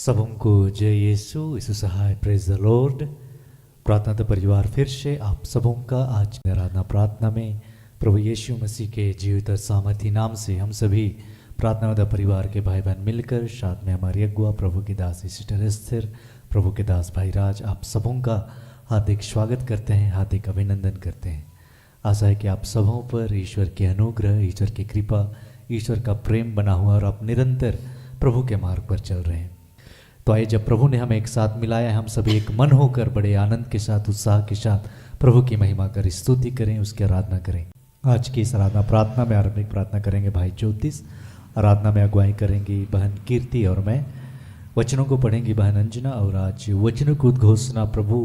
सबको जय यीशु यीशु सहाय praise the Lord. प्रार्थना तो परिवार फिर से आप सबों का आज आराधना प्रार्थना में प्रभु यीशु मसीह के जीवित और सामर्थी नाम से हम सभी प्रार्थना द परिवार के भाई बहन मिलकर साथ में हमारी अगुआ प्रभु की दास सिस्टर एस्थर, प्रभु के दास भाई राज, आप सबों का हार्दिक स्वागत करते हैं, हार्दिक अभिनंदन करते हैं। आशा है कि आप सबों पर ईश्वर के अनुग्रह, ईश्वर की कृपा, ईश्वर का प्रेम बना हुआ और आप निरंतर प्रभु के मार्ग पर चल रहे हैं। तो आइए, जब प्रभु ने हमें एक साथ मिलाया है, हम सभी एक मन होकर बड़े आनंद के साथ, उत्साह के साथ प्रभु की महिमा कर स्तुति करें, उसकी आराधना करें। आज की इस आराधना प्रार्थना में आरंभिक प्रार्थना करेंगे भाई ज्योतिष, आराधना में अगुवाई करेंगी बहन कीर्ति और मैं, वचनों को पढ़ेंगी बहन अंजना। और आज वचनों की उद्घोषणा प्रभु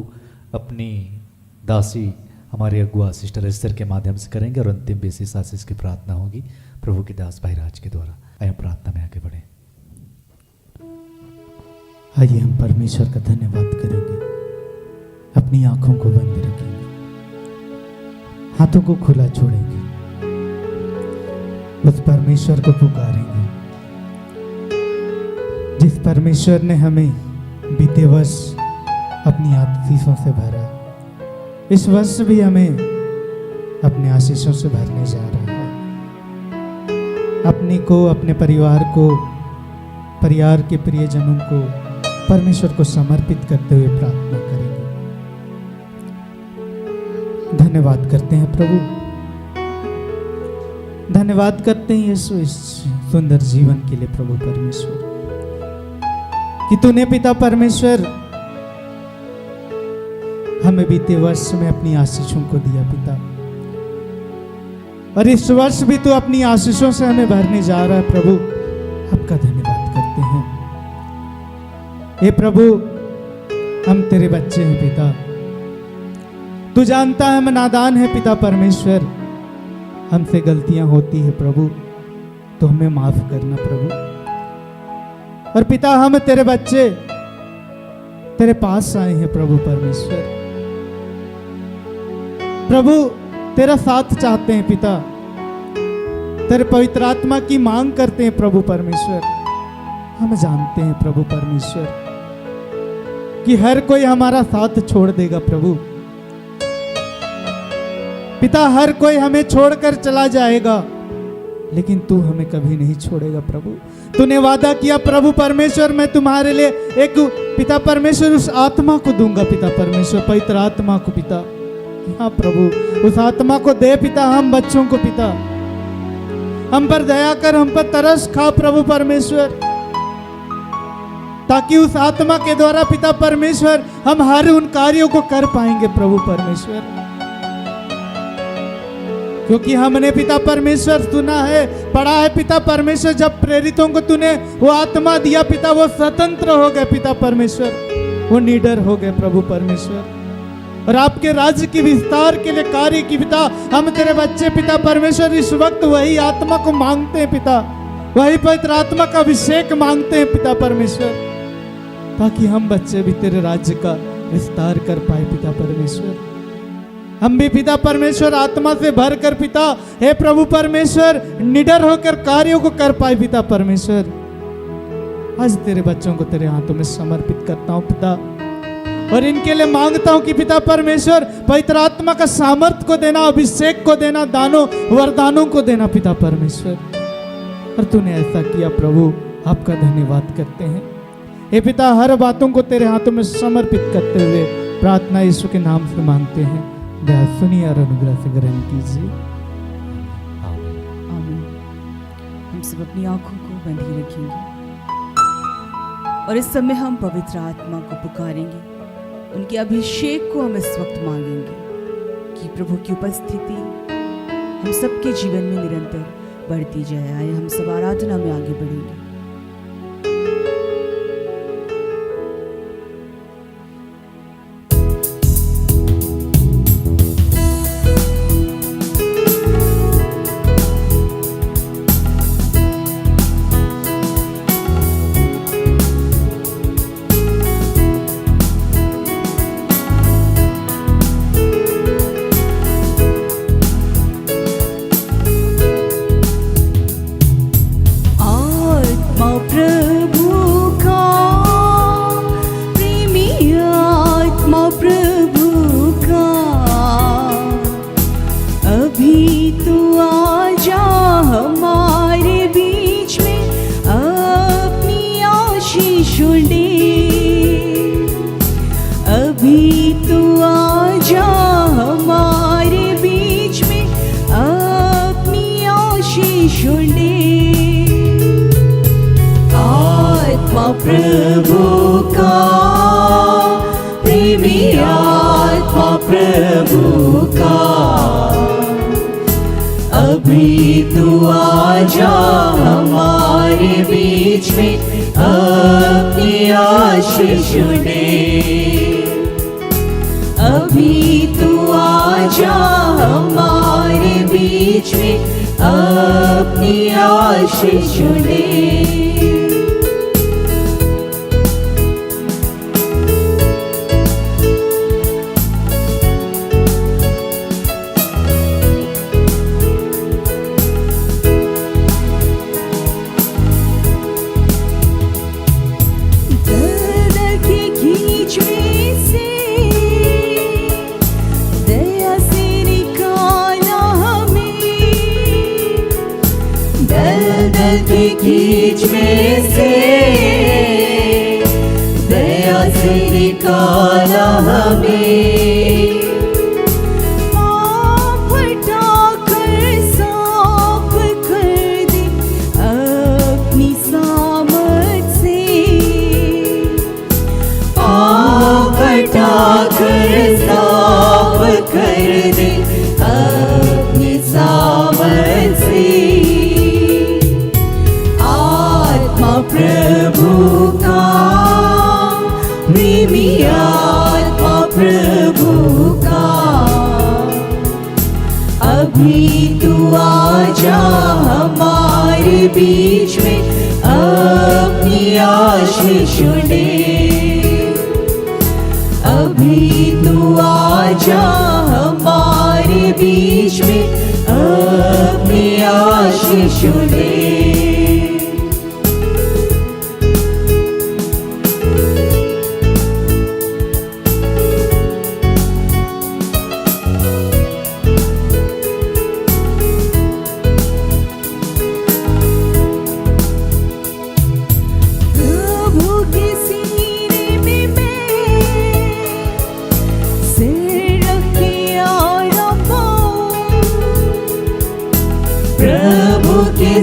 अपनी दासी हमारे अगुआ सिस्टर एस्थर के माध्यम से करेंगे और अंतिम बेसिस आशीष की प्रार्थना होगी प्रभु के दास भाई राज के द्वारा। आइए प्रार्थना में आगे बढ़े। आइए हम परमेश्वर का धन्यवाद करेंगे, अपनी आंखों को बंद रखेंगे, हाथों को खुला छोड़ेंगे, उस परमेश्वर को पुकारेंगे जिस परमेश्वर ने हमें बीते वर्ष अपनी आशीषों से भरा, इस वर्ष भी हमें अपने आशीषों से भरने जा रहा है। अपने को, अपने परिवार को, परिवार के प्रियजनों को परमेश्वर को समर्पित करते हुए प्रार्थना करेंगे। धन्यवाद करते हैं प्रभु, धन्यवाद करते हैं यीशु इस सुंदर जीवन के लिए प्रभु परमेश्वर, कि तूने पिता परमेश्वर हमें बीते वर्ष में अपनी आशीषों को दिया पिता, और इस वर्ष भी तू अपनी आशीषों से हमें भरने जा रहा है प्रभु। आपका धन्यवाद करते हैं। हे प्रभु, हम तेरे बच्चे हैं पिता, तू जानता है हम नादान है पिता परमेश्वर, हमसे गलतियां होती है प्रभु, तो हमें माफ करना प्रभु। और पिता, हम तेरे बच्चे तेरे पास आए हैं प्रभु परमेश्वर, प्रभु तेरा साथ चाहते हैं पिता, तेरे पवित्र आत्मा की मांग करते हैं प्रभु परमेश्वर। हम जानते हैं प्रभु परमेश्वर कि हर कोई हमारा साथ छोड़ देगा प्रभु पिता, हर कोई हमें छोड़कर चला जाएगा, लेकिन तू हमें कभी नहीं छोड़ेगा प्रभु। तूने वादा किया प्रभु परमेश्वर, मैं तुम्हारे लिए एक पिता परमेश्वर उस आत्मा को दूंगा पिता परमेश्वर, पवित्र आत्मा को पिता। हाँ प्रभु, उस आत्मा को दे पिता हम बच्चों को पिता, हम पर दया कर, हम पर तरस खा प्रभु परमेश्वर, ताकि उस आत्मा के द्वारा पिता परमेश्वर हम हर उन कार्यों को कर पाएंगे प्रभु परमेश्वर। क्योंकि हमने पिता परमेश्वर सुना है, पढ़ा है पिता परमेश्वर, जब प्रेरितों को तूने वो आत्मा दिया पिता, वो स्वतंत्र हो गए पिता परमेश्वर, वो निडर हो गए प्रभु परमेश्वर, और आपके राज्य की विस्तार के लिए कार्य की पिता हम तेरे बच्चे पिता परमेश्वर इस वक्त वही आत्मा को मांगते हैं पिता, वही पवित्र आत्मा का अभिषेक मांगते हैं पिता परमेश्वर, ताकि हम बच्चे भी तेरे राज्य का विस्तार कर पाए पिता परमेश्वर। हम भी पिता परमेश्वर आत्मा से भर कर पिता, हे प्रभु परमेश्वर, निडर होकर कार्यों को कर पाए पिता परमेश्वर। आज तेरे बच्चों को तेरे हाथों में समर्पित करता हूं पिता, और इनके लिए मांगता हूं कि पिता परमेश्वर पवित्र आत्मा का सामर्थ को देना, अभिषेक को देना, दानों वरदानों को देना पिता परमेश्वर। और तूने ऐसा किया प्रभु, आपका धन्यवाद करते हैं। हे पिता, हर बातों को तेरे हाथों में समर्पित करते हुए प्रार्थना यीशु के नाम से मांगते हैं, दया सुनिए और अनुग्रह से ग्रहण कीजिए। आमीन। हम सब अपनी आंखों को बंद ही रखेंगे और इस समय हम पवित्र आत्मा को पुकारेंगे, उनके अभिषेक को हम इस वक्त मांगेंगे कि प्रभु की उपस्थिति हम सबके जीवन में निरंतर बढ़ती जाए। आए हम सब आराधना में आगे बढ़ेंगे। ले, अभी तू आजा हमारे बीच में, अपनी आशीष ले। आत्मा प्रभु का, प्रेमी आत्मा प्रभु का, अभी तू आजा हमारे बीच में, अपनी आशीष ले। अभी तू आजा हमारे बीच में, अपनी आशीष ले। कीच में से दया से निकाला हमें, पाप हटाकर साफ कर दे अपनी सामर्थ से। पाप हटाकर साफ कर दे अपनी सामर्थ से। प्रभु का, प्रेमी आत्मा प्रभु का, अभी तू आजा हमारे बीच में, अपनी आशीष ले। अभी तू आजा हमारे बीच में, अपनी आशीष ले।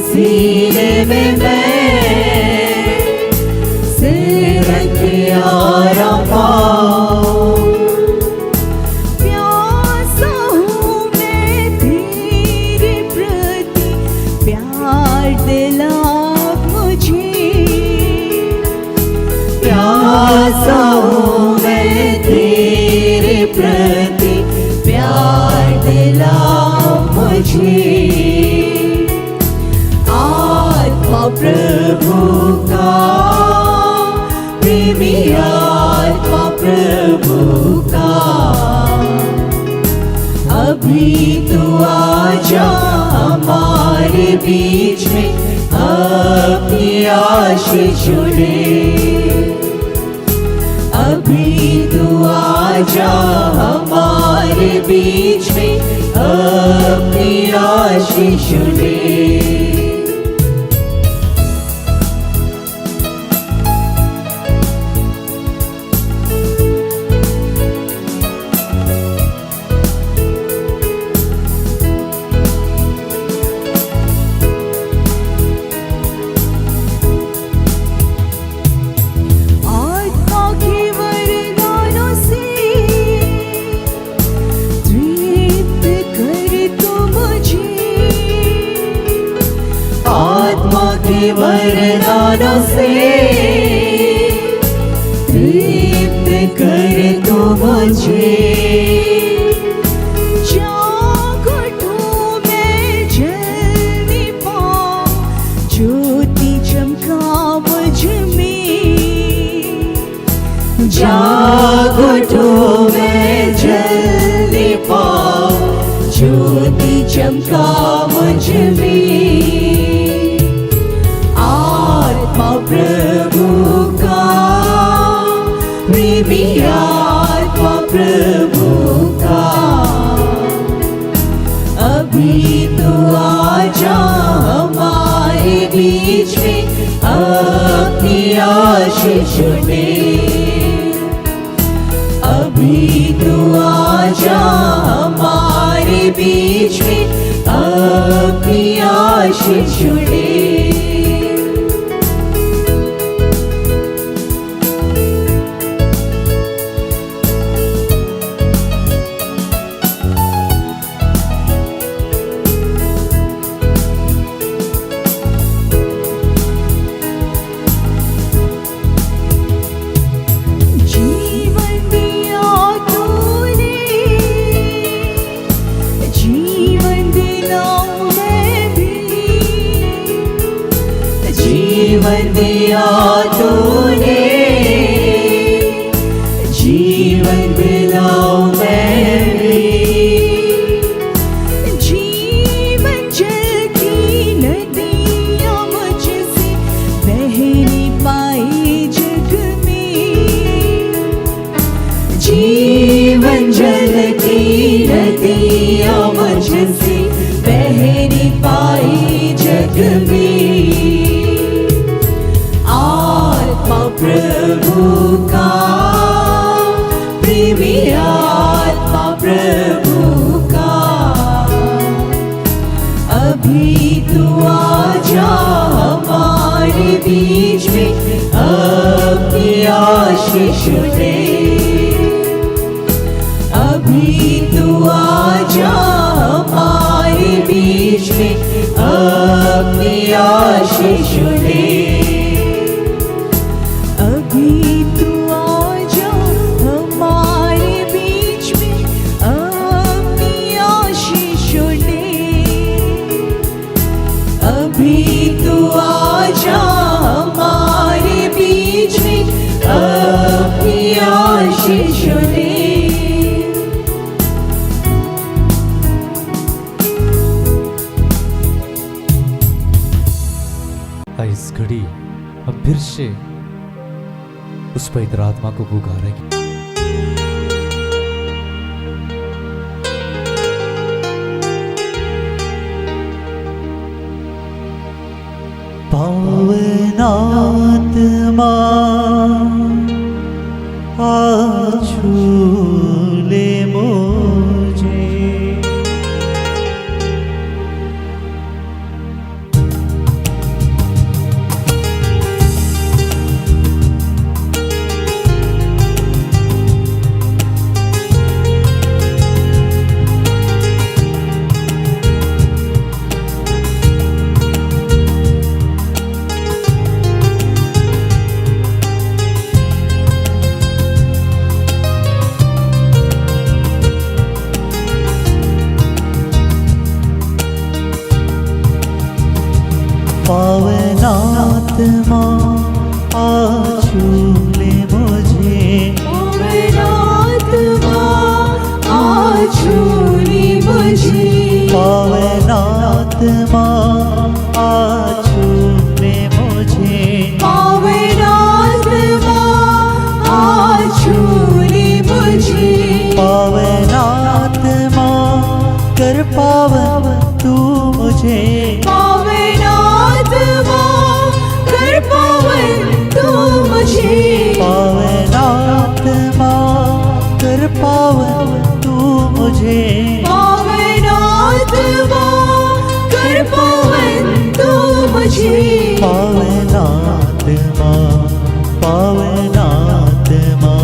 सीने में मैं सिर रख आराम पाऊं, प्यासा हूँ मैं तेरे प्रति, प्यार दिला मुझे। प्यासा हूँ मैं तेरे प्रति, प्यार दिला मुझे। प्रभु का, प्रेमी आत्मा प्रभु का, अभी तू आजा हमारे बीच में, अपनी आशीष ले। अभी तू आजा हमारे बीच में, अपनी आशीष ले। वरदानों से तृप्त कर तू मुझे। जागटूं मैं जलने पाऊं, ज्योति चमका मुझ में। जागटूं मैं जलने पाऊं, ज्योति चमका मुझ में। प्रभु का, प्रेमी आत्मा प्रभु का, अभी तू आजा हमारे बीच में, अपनी आशीष दे। अभी तू आजा हमारे बीच में, अपनी आशीष दे। जीवन दिया तूने, जीवन दिलाऊं मैं भी। जीवन जल की नदियाँ मुझसे बह नहीं पाई जग में। जीवन जल की नदियाँ मुझसे बह नहीं पाई जग में। प्रभु का प्रेमी आत्मा प्रभु का, अभी तू आजा हमारे बीच में, अपनी आशीष दे। अभी तू आजा हमारे बीच में, अपनी आशीष दे। अभी तू आजा हमारे बीच में, अपनी आशीष दे। अभी तू आजा हमारे बीच में, अपनी आशीष दे। इस घड़ी हम फिर से उस पवित्र आत्मा को पुकारेंगे। पवित्र आत्मा आ छू ले मुझे। पवित्र आत्मा आ छू ले मुझे। पवित्र आत्मा आ छू ले मुझे। पवित्र आत्मा आ छू ले मुझे। पवित्र आत्मा आ छू ले मुझे। पवित्र आत्मा कर पावन तू मुझे। पवित्र आत्मा कर पावन तू मुझे। पवित्र आत्मा कर पावन तू मुझे। पवित्र आत्मा कर पावन तू मुझे। पवित्र आत्मा, पवित्र आत्मा,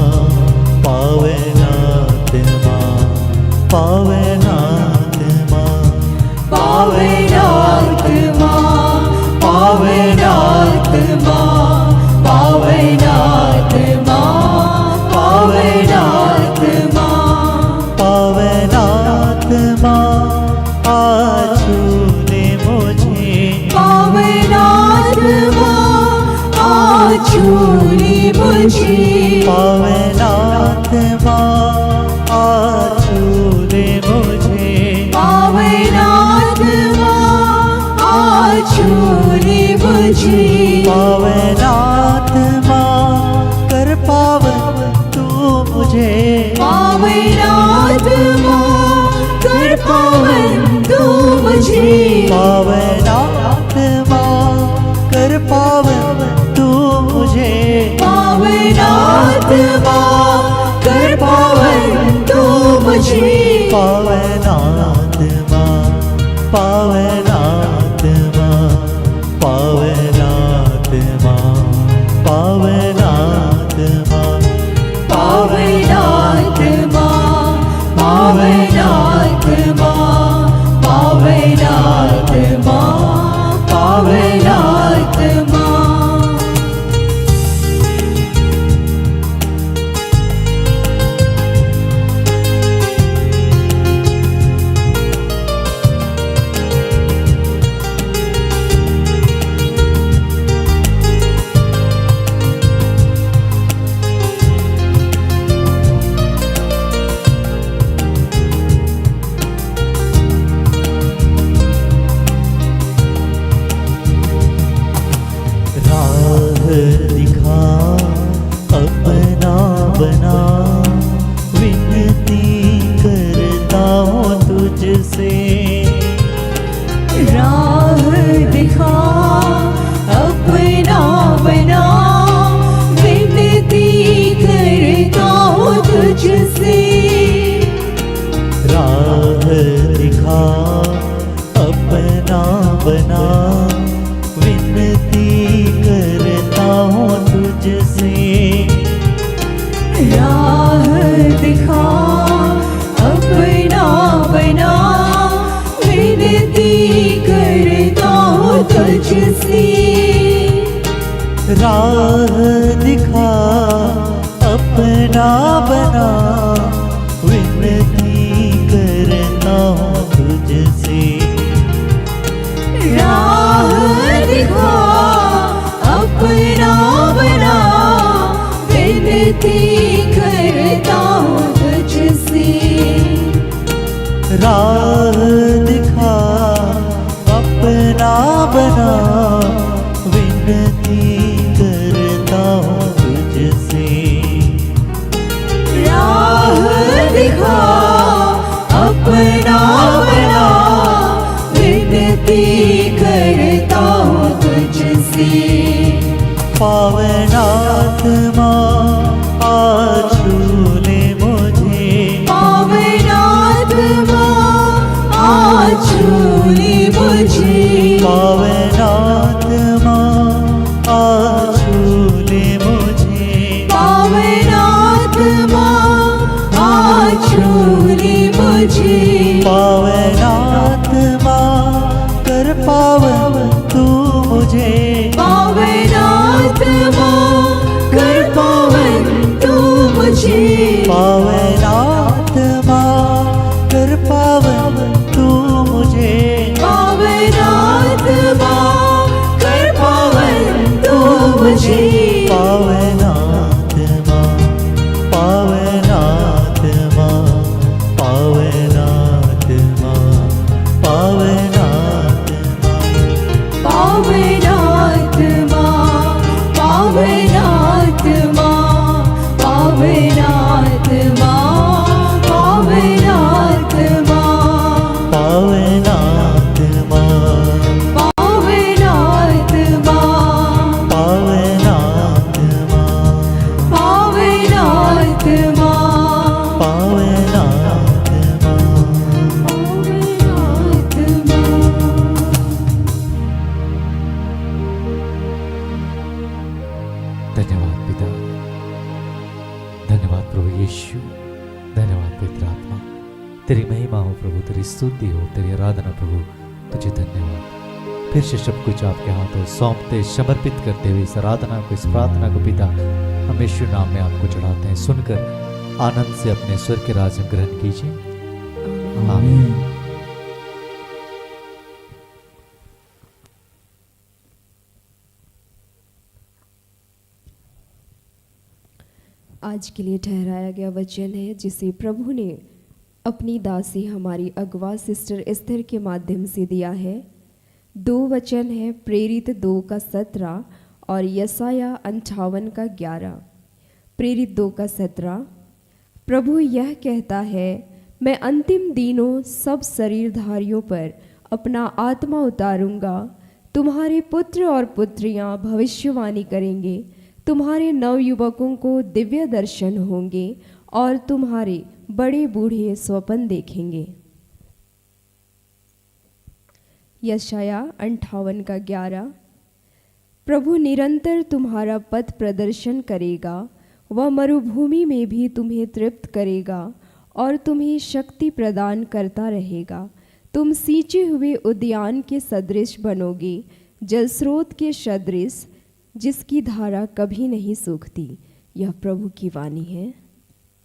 पवित्र आत्मा, पवित्र आत्मा, पवित्र आत्मा, पवित्र आत्मा, पवित्र आत्मा, पवित्र आत्मा, पवित्र आत्मा आ छू ले मुझे। पवित्र आत्मा आ छू ले मुझे। पवित्र आत्मा आ छू ले मुझे। पवित्र आत्मा आ छू ले मुझे। पवित्र आत्मा कर पावन तू मुझे। पवित्र आत्मा कर पावन तू मुझे। पवित्र आत्मा कर पावन तू पावनात्मा पावनात्मा पावनात्मा पावनात्मा पावनात्मा पावनात्मा पावनात्मा पावनात्मा राह दिखा अपना बना विनती करता हूँ तुझसे राह दिखा अपना बना विनती करता हूँ तुझसे राह दिखा अपना बना विनती करता हूँ तुझसे राह दिखा अपना बना विनती करता हूँ तुझसे राह दिखा अपना बना विनती करता हूँ तुझसे राह दिखा अपना बना विनती करता हूँ तुझसे राह दिखा अपना बना विनती करता हूँ तुझसे राह दिखा अपना बना विनती करता हूँ तुझसे पावनात्मा आज छू ले मुझे पावनात्मा आज छू ले मुझे पावनात्मा आज छू ले मुझे पावनात्मा आज छू ले मुझे पावनात्मा कर पावन तू मुझे पावनात्मा कर पावन तू मुझे पावनात्मा कर पावन तू मुझे पावनात्मा कर पावन तू मुझे पावनात्मा पावनात्मा पावनात्मा पावनात्मा पावनात्मा पावनात्मा पावनात्मा पावनात्मा पावनात्मा पावनात्मा पावनात्मा पावनात्मा धन्यवाद पिता, धन्यवाद प्रभु यीशु, धन्यवाद पवित्र आत्मा। तेरी महिमा हो प्रभु, तेरी स्तुति हो, तेरी आराधना प्रभु, तुझे धन्यवाद। फिर से सब कुछ आपके हाथों सौंपते समर्पित करते हुए इस आराधना को, इस प्रार्थना को पिता हम यीशु नाम में आपको चढ़ाते हैं। सुनकर आनंद से अपने स्वर के राज में ग्रहण कीजिए। आमीन। आज के लिए ठहराया गया वचन है जिसे प्रभु ने अपनी दासी हमारी अगवा सिस्टर एस्थर के माध्यम से दिया है। 2 वचन है प्रेरित 2:17 और यसाया 58:11। प्रेरित 2:17, प्रभु यह कहता है, मैं अंतिम दिनों सब शरीरधारियों पर अपना आत्मा उतारूंगा। तुम्हारे पुत्र और पुत्रियां भविष्यवाणी करेंगे, तुम्हारे नवयुवकों को दिव्य दर्शन होंगे और तुम्हारे बड़े बूढ़े स्वप्न देखेंगे। यशाया 58:11। प्रभु निरंतर तुम्हारा पथ प्रदर्शन करेगा, वह मरुभूमि में भी तुम्हें तृप्त करेगा और तुम्हें शक्ति प्रदान करता रहेगा। तुम सींचे हुए उद्यान के सदृश बनोगे, जल स्रोत के सदृश जिसकी धारा कभी नहीं सूखती। यह प्रभु की वाणी है।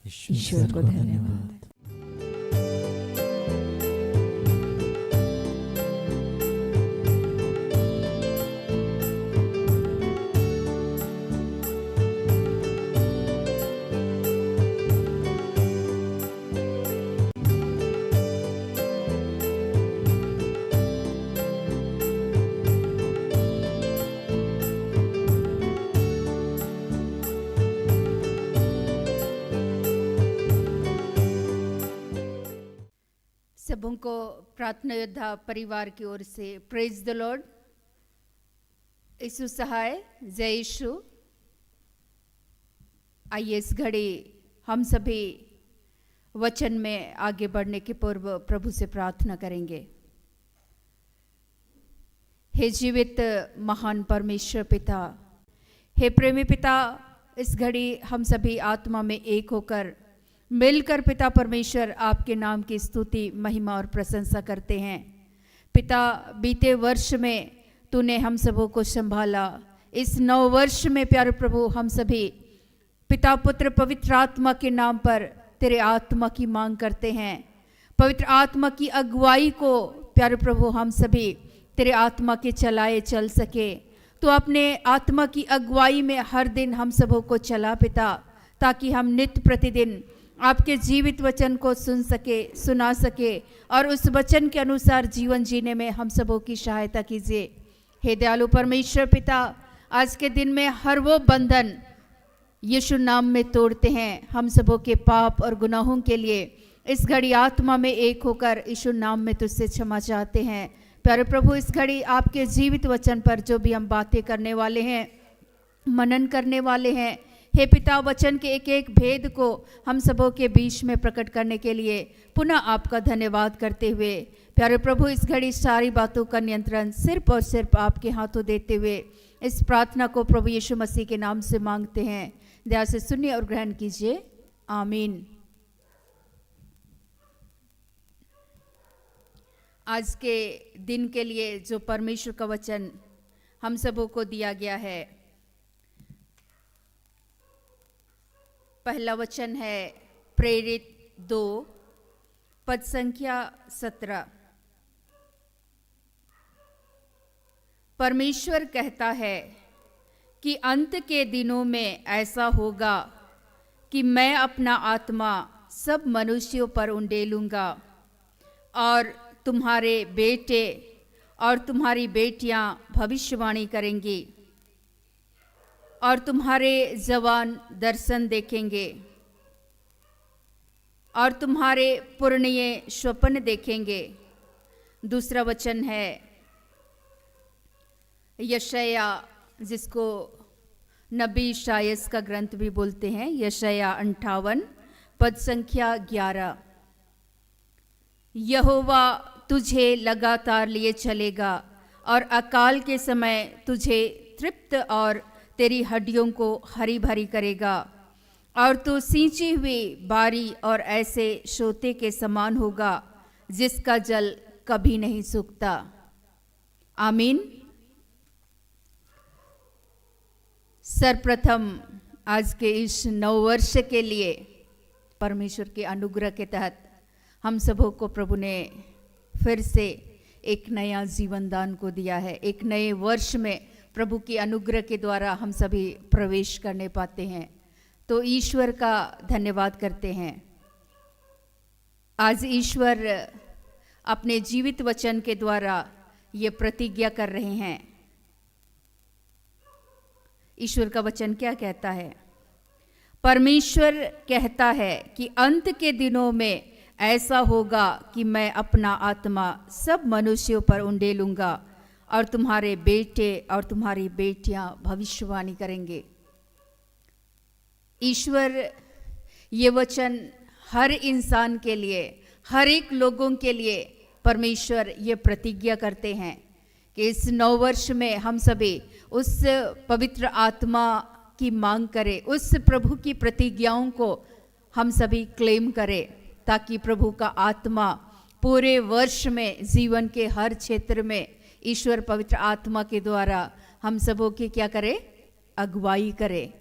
ईश्वर को धन्यवाद। सबों को प्रार्थना योद्धा परिवार की ओर से प्रेज द लॉर्ड। यीशु सहाय, जय यीशु। आइए इस घड़ी हम सभी वचन में आगे बढ़ने के पूर्व प्रभु से प्रार्थना करेंगे। हे जीवित महान परमेश्वर पिता, हे प्रेमी पिता, इस घड़ी हम सभी आत्मा में एक होकर मिलकर पिता परमेश्वर आपके नाम की स्तुति, महिमा और प्रशंसा करते हैं। पिता, बीते वर्ष में तूने हम सबों को संभाला। इस नव वर्ष में प्यारे प्रभु हम सभी पिता, पुत्र, पवित्र आत्मा के नाम पर तेरे आत्मा की मांग करते हैं। पवित्र आत्मा की अगुवाई को प्यारे प्रभु हम सभी तेरे आत्मा के चलाए चल सके। तो अपने आत्मा की अगुवाई में हर दिन हम सबों को चला पिता, ताकि हम नित्य प्रतिदिन आपके जीवित वचन को सुन सके, सुना सके और उस वचन के अनुसार जीवन जीने में हम सबों की सहायता कीजिए। हे दयालु परमेश्वर पिता, आज के दिन में हर वो बंधन यीशु नाम में तोड़ते हैं। हम सबों के पाप और गुनाहों के लिए इस घड़ी आत्मा में एक होकर यीशु नाम में तुझसे क्षमा चाहते हैं। प्यारे प्रभु, इस घड़ी आपके जीवित वचन पर जो भी हम बातें करने वाले हैं, मनन करने वाले हैं, हे पिता, वचन के एक एक भेद को हम सबों के बीच में प्रकट करने के लिए पुनः आपका धन्यवाद करते हुए प्यारे प्रभु, इस घड़ी सारी बातों का नियंत्रण सिर्फ और सिर्फ आपके हाथों देते हुए इस प्रार्थना को प्रभु यीशु मसीह के नाम से मांगते हैं। दया से सुनिए और ग्रहण कीजिए। आमीन। आज के दिन के लिए जो परमेश्वर का वचन हम सबों को दिया गया है, पहला वचन है प्रेरित 2 पद संख्या 17। परमेश्वर कहता है कि अंत के दिनों में ऐसा होगा कि मैं अपना आत्मा सब मनुष्यों पर उंडेलूंगा और तुम्हारे बेटे और तुम्हारी बेटियां भविष्यवाणी करेंगी और तुम्हारे जवान दर्शन देखेंगे और तुम्हारे पुरनिये स्वप्न देखेंगे। दूसरा वचन है यशाया, जिसको नबी शायस का ग्रंथ भी बोलते हैं, यशाया 58 पद संख्या 11। यहोवा तुझे लगातार लिए चलेगा और अकाल के समय तुझे तृप्त और तेरी हड्डियों को हरी भरी करेगा और तू सींची हुई बारी और ऐसे सोते के समान होगा जिसका जल कभी नहीं सूखता। आमीन। सर्वप्रथम आज के इस नव वर्ष के लिए परमेश्वर के अनुग्रह के तहत हम सबों को प्रभु ने फिर से एक नया जीवन दान को दिया है। एक नए वर्ष में प्रभु की अनुग्रह के द्वारा हम सभी प्रवेश करने पाते हैं, तो ईश्वर का धन्यवाद करते हैं। आज ईश्वर अपने जीवित वचन के द्वारा ये प्रतिज्ञा कर रहे हैं। ईश्वर का वचन क्या कहता है? परमेश्वर कहता है कि अंत के दिनों में ऐसा होगा कि मैं अपना आत्मा सब मनुष्यों पर उंडेलूंगा और तुम्हारे बेटे और तुम्हारी बेटियां भविष्यवाणी करेंगे। ईश्वर ये वचन हर इंसान के लिए, हर एक लोगों के लिए परमेश्वर ये प्रतिज्ञा करते हैं कि इस नव वर्ष में हम सभी उस पवित्र आत्मा की मांग करें, उस प्रभु की प्रतिज्ञाओं को हम सभी क्लेम करें, ताकि प्रभु का आत्मा पूरे वर्ष में जीवन के हर क्षेत्र में ईश्वर पवित्र आत्मा के द्वारा हम सबों की क्या करे, अगुवाई करे।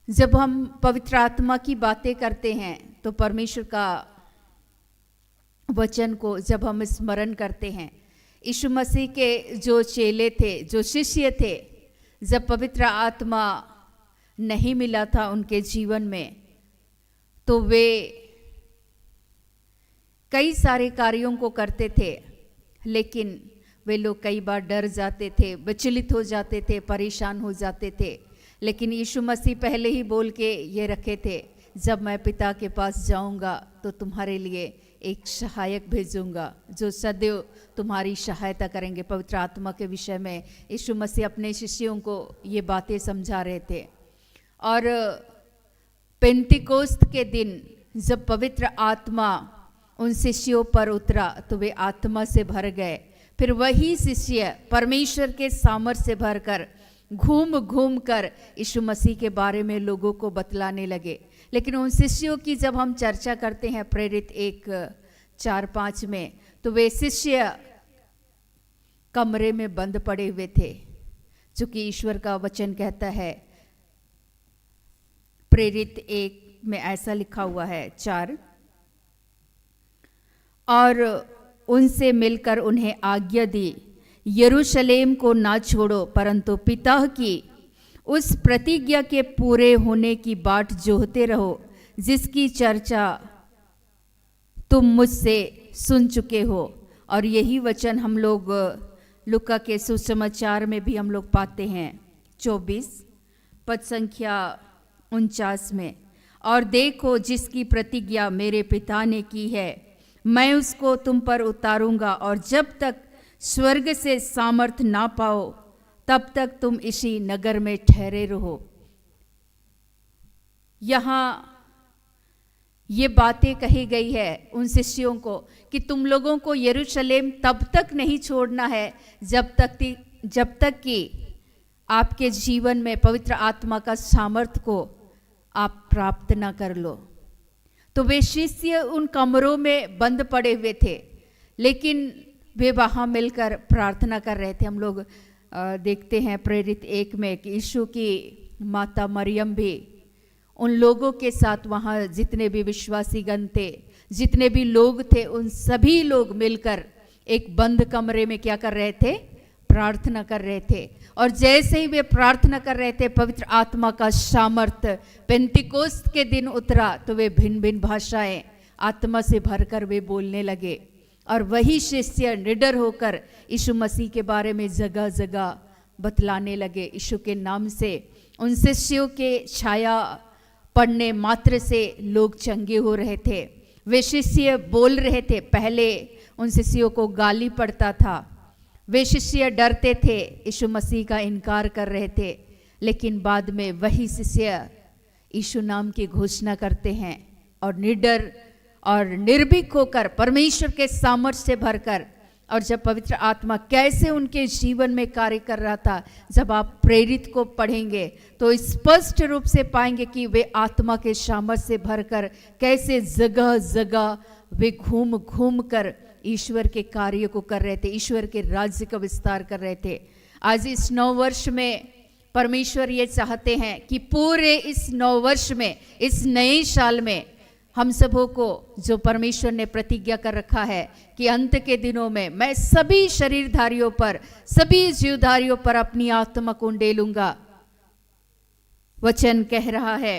जब हम पवित्र आत्मा की बातें करते हैं तो परमेश्वर का वचन को जब हम स्मरण करते हैं, यीशु मसीह के जो चेले थे, जो शिष्य थे, जब पवित्र आत्मा नहीं मिला था उनके जीवन में, तो वे कई सारे कार्यों को करते थे, लेकिन वे लोग कई बार डर जाते थे, विचलित हो जाते थे, परेशान हो जाते थे। लेकिन यीशु मसीह पहले ही बोल के ये रखे थे, जब मैं पिता के पास जाऊंगा तो तुम्हारे लिए एक सहायक भेजूंगा जो सदैव तुम्हारी सहायता करेंगे। पवित्र आत्मा के विषय में यीशु मसीह अपने शिष्यों को ये बातें समझा रहे थे। और पेंटिकोस्त के दिन जब पवित्र आत्मा उन शिष्यों पर उतरा तो वे आत्मा से भर गए। फिर वही शिष्य परमेश्वर के सामर्थ्य से भरकर घूम घूम कर यीशु मसीह के बारे में लोगों को बतलाने लगे। लेकिन उन शिष्यों की जब हम चर्चा करते हैं प्रेरित 1:4-5 में, तो वे शिष्य कमरे में बंद पड़े हुए थे, चूंकि ईश्वर का वचन कहता है, प्रेरित 1 में ऐसा लिखा हुआ है 4, और उनसे मिलकर उन्हें आज्ञा दी, यरूशलेम को ना छोड़ो, परंतु पिता की उस प्रतिज्ञा के पूरे होने की बाट जोहते रहो, जिसकी चर्चा तुम मुझसे सुन चुके हो। और यही वचन हम लोग लूका के सुसमाचार में भी हम लोग पाते हैं 24 पद संख्या 49 में, और देखो जिसकी प्रतिज्ञा मेरे पिता ने की है, मैं उसको तुम पर उतारूंगा, और जब तक स्वर्ग से सामर्थ ना पाओ तब तक तुम इसी नगर में ठहरे रहो। यहाँ ये बातें कही गई है उन शिष्यों को कि तुम लोगों को यरूशलेम तब तक नहीं छोड़ना है जब तक कि आपके जीवन में पवित्र आत्मा का सामर्थ्य को आप प्राप्त ना कर लो। तो वे शिष्य उन कमरों में बंद पड़े हुए थे, लेकिन वे वहाँ मिलकर प्रार्थना कर रहे थे। हम लोग देखते हैं प्रेरित 1 में कि यीशु की माता मरियम भी उन लोगों के साथ, वहाँ जितने भी विश्वासीगण थे, जितने भी लोग थे, उन सभी लोग मिलकर एक बंद कमरे में क्या कर रहे थे, प्रार्थना कर रहे थे। और जैसे ही वे प्रार्थना कर रहे थे, पवित्र आत्मा का सामर्थ्य पेंटिकोस्त के दिन उतरा, तो वे भिन्न भिन्न भाषाएं आत्मा से भरकर वे बोलने लगे। और वही शिष्य निडर होकर यीशु मसीह के बारे में जगह जगह बतलाने लगे। यीशु के नाम से उन शिष्यों के छाया पड़ने मात्र से लोग चंगे हो रहे थे। वे शिष्य बोल रहे थे। पहले उन शिष्यों को गाली पड़ता था, वे शिष्य डरते थे, यीशु मसीह का इनकार कर रहे थे, लेकिन बाद में वही शिष्य यीशु नाम की घोषणा करते हैं और निडर और निर्भीक होकर परमेश्वर के सामर्थ्य से भरकर। और जब पवित्र आत्मा कैसे उनके जीवन में कार्य कर रहा था, जब आप प्रेरित को पढ़ेंगे तो स्पष्ट रूप से पाएंगे कि वे आत्मा के सामर्थ्य से भरकर कैसे जगह जगह वे घूम घूम कर ईश्वर के कार्य को कर रहे थे, ईश्वर के राज्य का विस्तार कर रहे थे। आज इस नव वर्ष में परमेश्वर ये चाहते हैं कि पूरे इस नव वर्ष में, इस नए साल में हम सबों को, जो परमेश्वर ने प्रतिज्ञा कर रखा है कि अंत के दिनों में मैं सभी शरीरधारियों पर, सभी जीवधारियों पर अपनी आत्मा को उंडेलूंगा। वचन कह रहा है,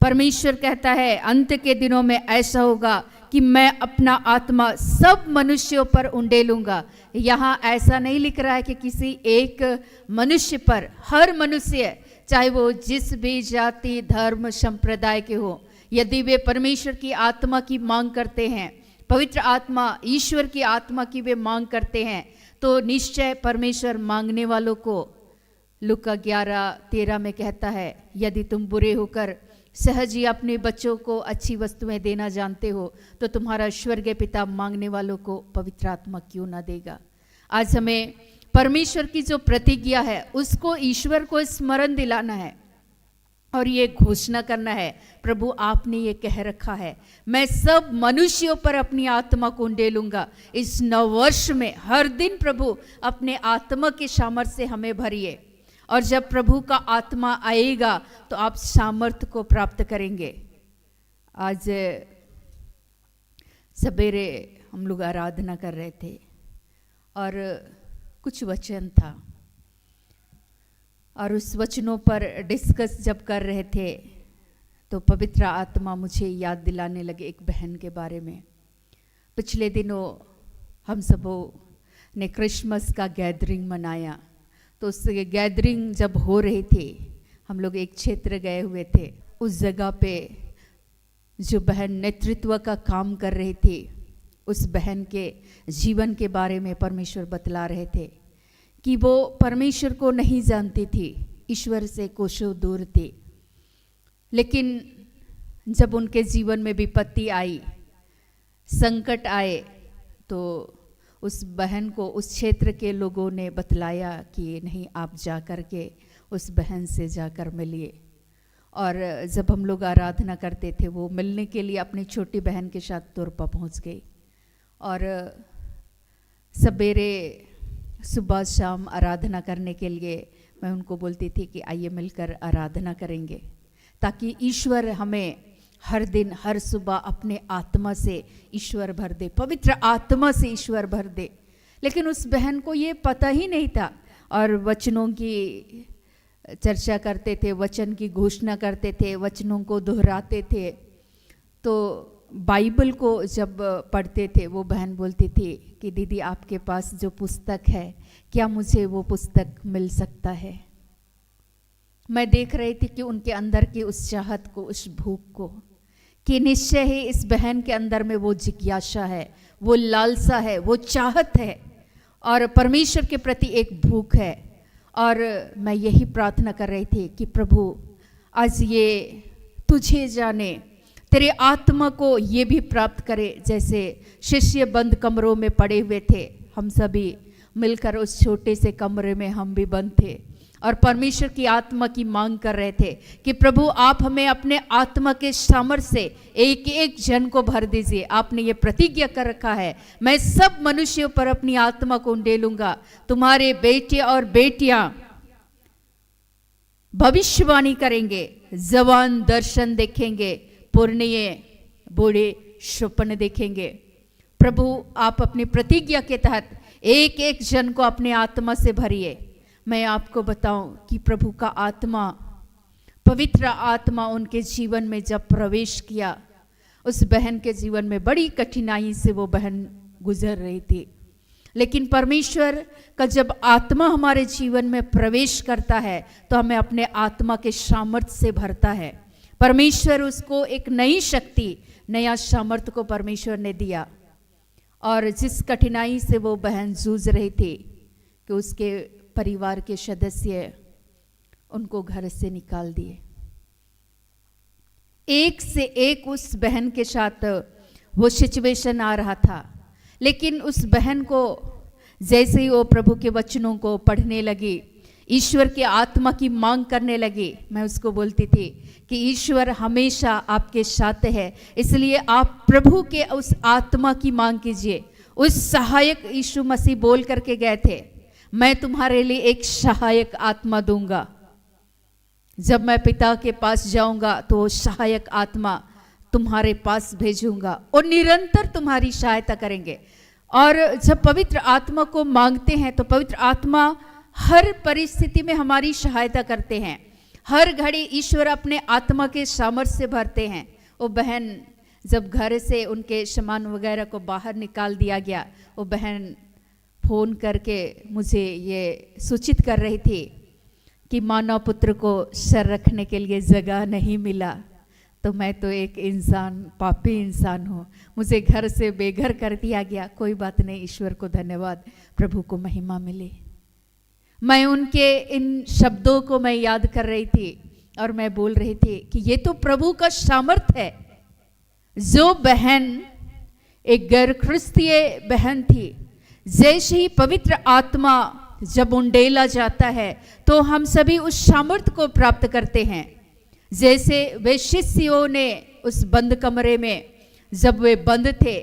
परमेश्वर कहता है अंत के दिनों में ऐसा होगा कि मैं अपना आत्मा सब मनुष्यों पर उंडेलूंगा। यहाँ ऐसा नहीं लिख रहा है कि किसी एक मनुष्य पर, हर मनुष्य, चाहे वो जिस भी जाति धर्म संप्रदाय के हो, यदि वे परमेश्वर की आत्मा की मांग करते हैं, पवित्र आत्मा ईश्वर की आत्मा की वे मांग करते हैं, तो निश्चय परमेश्वर मांगने वालों को लूका 11:13 में कहता है, यदि तुम बुरे होकर सहज ही अपने बच्चों को अच्छी वस्तुएं देना जानते हो, तो तुम्हारा स्वर्गीय पिता मांगने वालों को पवित्र आत्मा क्यों ना देगा। आज हमें परमेश्वर की जो प्रतिज्ञा है उसको ईश्वर को स्मरण दिलाना है और ये घोषणा करना है, प्रभु आपने ये कह रखा है, मैं सब मनुष्यों पर अपनी आत्मा को उंडेलूंगा। इस नववर्ष में हर दिन प्रभु अपने आत्मा के सामर्थ्य से हमें भरिए, और जब प्रभु का आत्मा आएगा तो आप सामर्थ्य को प्राप्त करेंगे। आज सवेरे हम लोग आराधना कर रहे थे और कुछ वचन था, और उस वचनों पर डिस्कस जब कर रहे थे तो पवित्र आत्मा मुझे याद दिलाने लगे एक बहन के बारे में। पिछले दिनों हम सबों ने क्रिसमस का गैदरिंग मनाया, तो उस गैदरिंग जब हो रही थी हम लोग एक क्षेत्र गए हुए थे। उस जगह पे जो बहन नेतृत्व का काम कर रही थी, उस बहन के जीवन के बारे में परमेश्वर बतला रहे थे कि वो परमेश्वर को नहीं जानती थी, ईश्वर से कोसों दूर थी। लेकिन जब उनके जीवन में विपत्ति आई, संकट आए, तो उस बहन को उस क्षेत्र के लोगों ने बतलाया कि नहीं, आप जा कर के उस बहन से जाकर मिलिए। और जब हम लोग आराधना करते थे, वो मिलने के लिए अपनी छोटी बहन के साथ तुरपा पहुंच गई। और सवेरे सुबह शाम आराधना करने के लिए मैं उनको बोलती थी कि आइए मिलकर आराधना करेंगे, ताकि ईश्वर हमें हर दिन हर सुबह अपने आत्मा से ईश्वर भर दे, पवित्र आत्मा से ईश्वर भर दे। लेकिन उस बहन को ये पता ही नहीं था, और वचनों की चर्चा करते थे, वचन की घोषणा करते थे, वचनों को दोहराते थे। तो बाइबल को जब पढ़ते थे, वो बहन बोलती थी कि दीदी आपके पास जो पुस्तक है, क्या मुझे वो पुस्तक मिल सकता है। मैं देख रही थी कि उनके अंदर की उस चाहत को, उस भूख को, कि निश्चय ही इस बहन के अंदर में वो जिज्ञासा है, वो लालसा है, वो चाहत है, और परमेश्वर के प्रति एक भूख है। और मैं यही प्रार्थना कर रही थी कि प्रभु आज ये तुझे जाने, तेरे आत्मा को ये भी प्राप्त करे, जैसे शिष्य बंद कमरों में पड़े हुए थे, हम सभी मिलकर उस छोटे से कमरे में हम भी बंद थे और परमेश्वर की आत्मा की मांग कर रहे थे कि प्रभु आप हमें अपने आत्मा के सामर्थ्य से एक एक जन को भर दीजिए। आपने ये प्रतिज्ञा कर रखा है, मैं सब मनुष्यों पर अपनी आत्मा को उंडेलूंगा। तुम्हारे बेटे और बेटियां भविष्यवाणी करेंगे, जवान दर्शन देखेंगे, पुरनिये बूढ़े स्वप्न देखेंगे। प्रभु आप अपनी प्रतिज्ञा के तहत एक एक जन को अपने आत्मा से भरिए। मैं आपको बताऊं कि प्रभु का आत्मा, पवित्र आत्मा उनके जीवन में जब प्रवेश किया, उस बहन के जीवन में बड़ी कठिनाई से वो बहन गुजर रही थी। लेकिन परमेश्वर का जब आत्मा हमारे जीवन में प्रवेश करता है तो हमें अपने आत्मा के सामर्थ्य से भरता है। परमेश्वर उसको एक नई शक्ति, नया सामर्थ्य को परमेश्वर ने दिया। और जिस कठिनाई से वो बहन जूझ रही थी कि उसके परिवार के सदस्य उनको घर से निकाल दिए। एक से एक उस बहन के साथ वो सिचुएशन आ रहा था। लेकिन उस बहन को जैसे ही वो प्रभु के वचनों को पढ़ने लगी, ईश्वर के आत्मा की मांग करने लगी, मैं उसको बोलती थी कि ईश्वर हमेशा आपके साथ है, इसलिए आप प्रभु के उस आत्मा की मांग कीजिए। उस सहायक यीशु मसीह बोल करके गए थे, मैं तुम्हारे लिए एक सहायक आत्मा दूंगा। जब मैं पिता के पास जाऊंगा तो वो सहायक आत्मा तुम्हारे पास भेजूंगा और निरंतर तुम्हारी सहायता करेंगे। और जब पवित्र आत्मा को मांगते हैं तो पवित्र आत्मा हर परिस्थिति में हमारी सहायता करते हैं। हर घड़ी ईश्वर अपने आत्मा के सामर्थ्य से भरते हैं। वो बहन जब घर से उनके सामान वगैरह को बाहर निकाल दिया गया, वो बहन फ़ोन करके मुझे ये सूचित कर रही थी कि मानव पुत्र को सर रखने के लिए जगह नहीं मिला। तो मैं तो एक इंसान, पापी इंसान हूँ, मुझे घर से बेघर कर दिया गया। कोई बात नहीं, ईश्वर को धन्यवाद, प्रभु को महिमा मिले। मैं उनके इन शब्दों को मैं याद कर रही थी और मैं बोल रही थी कि ये तो प्रभु का सामर्थ है। जो बहन एक गैर ख्रिस्तीय बहन थी, जैसे ही पवित्र आत्मा जब उंडेला जाता है तो हम सभी उस सामर्थ को प्राप्त करते हैं। जैसे वे शिष्यों ने उस बंद कमरे में जब वे बंद थे,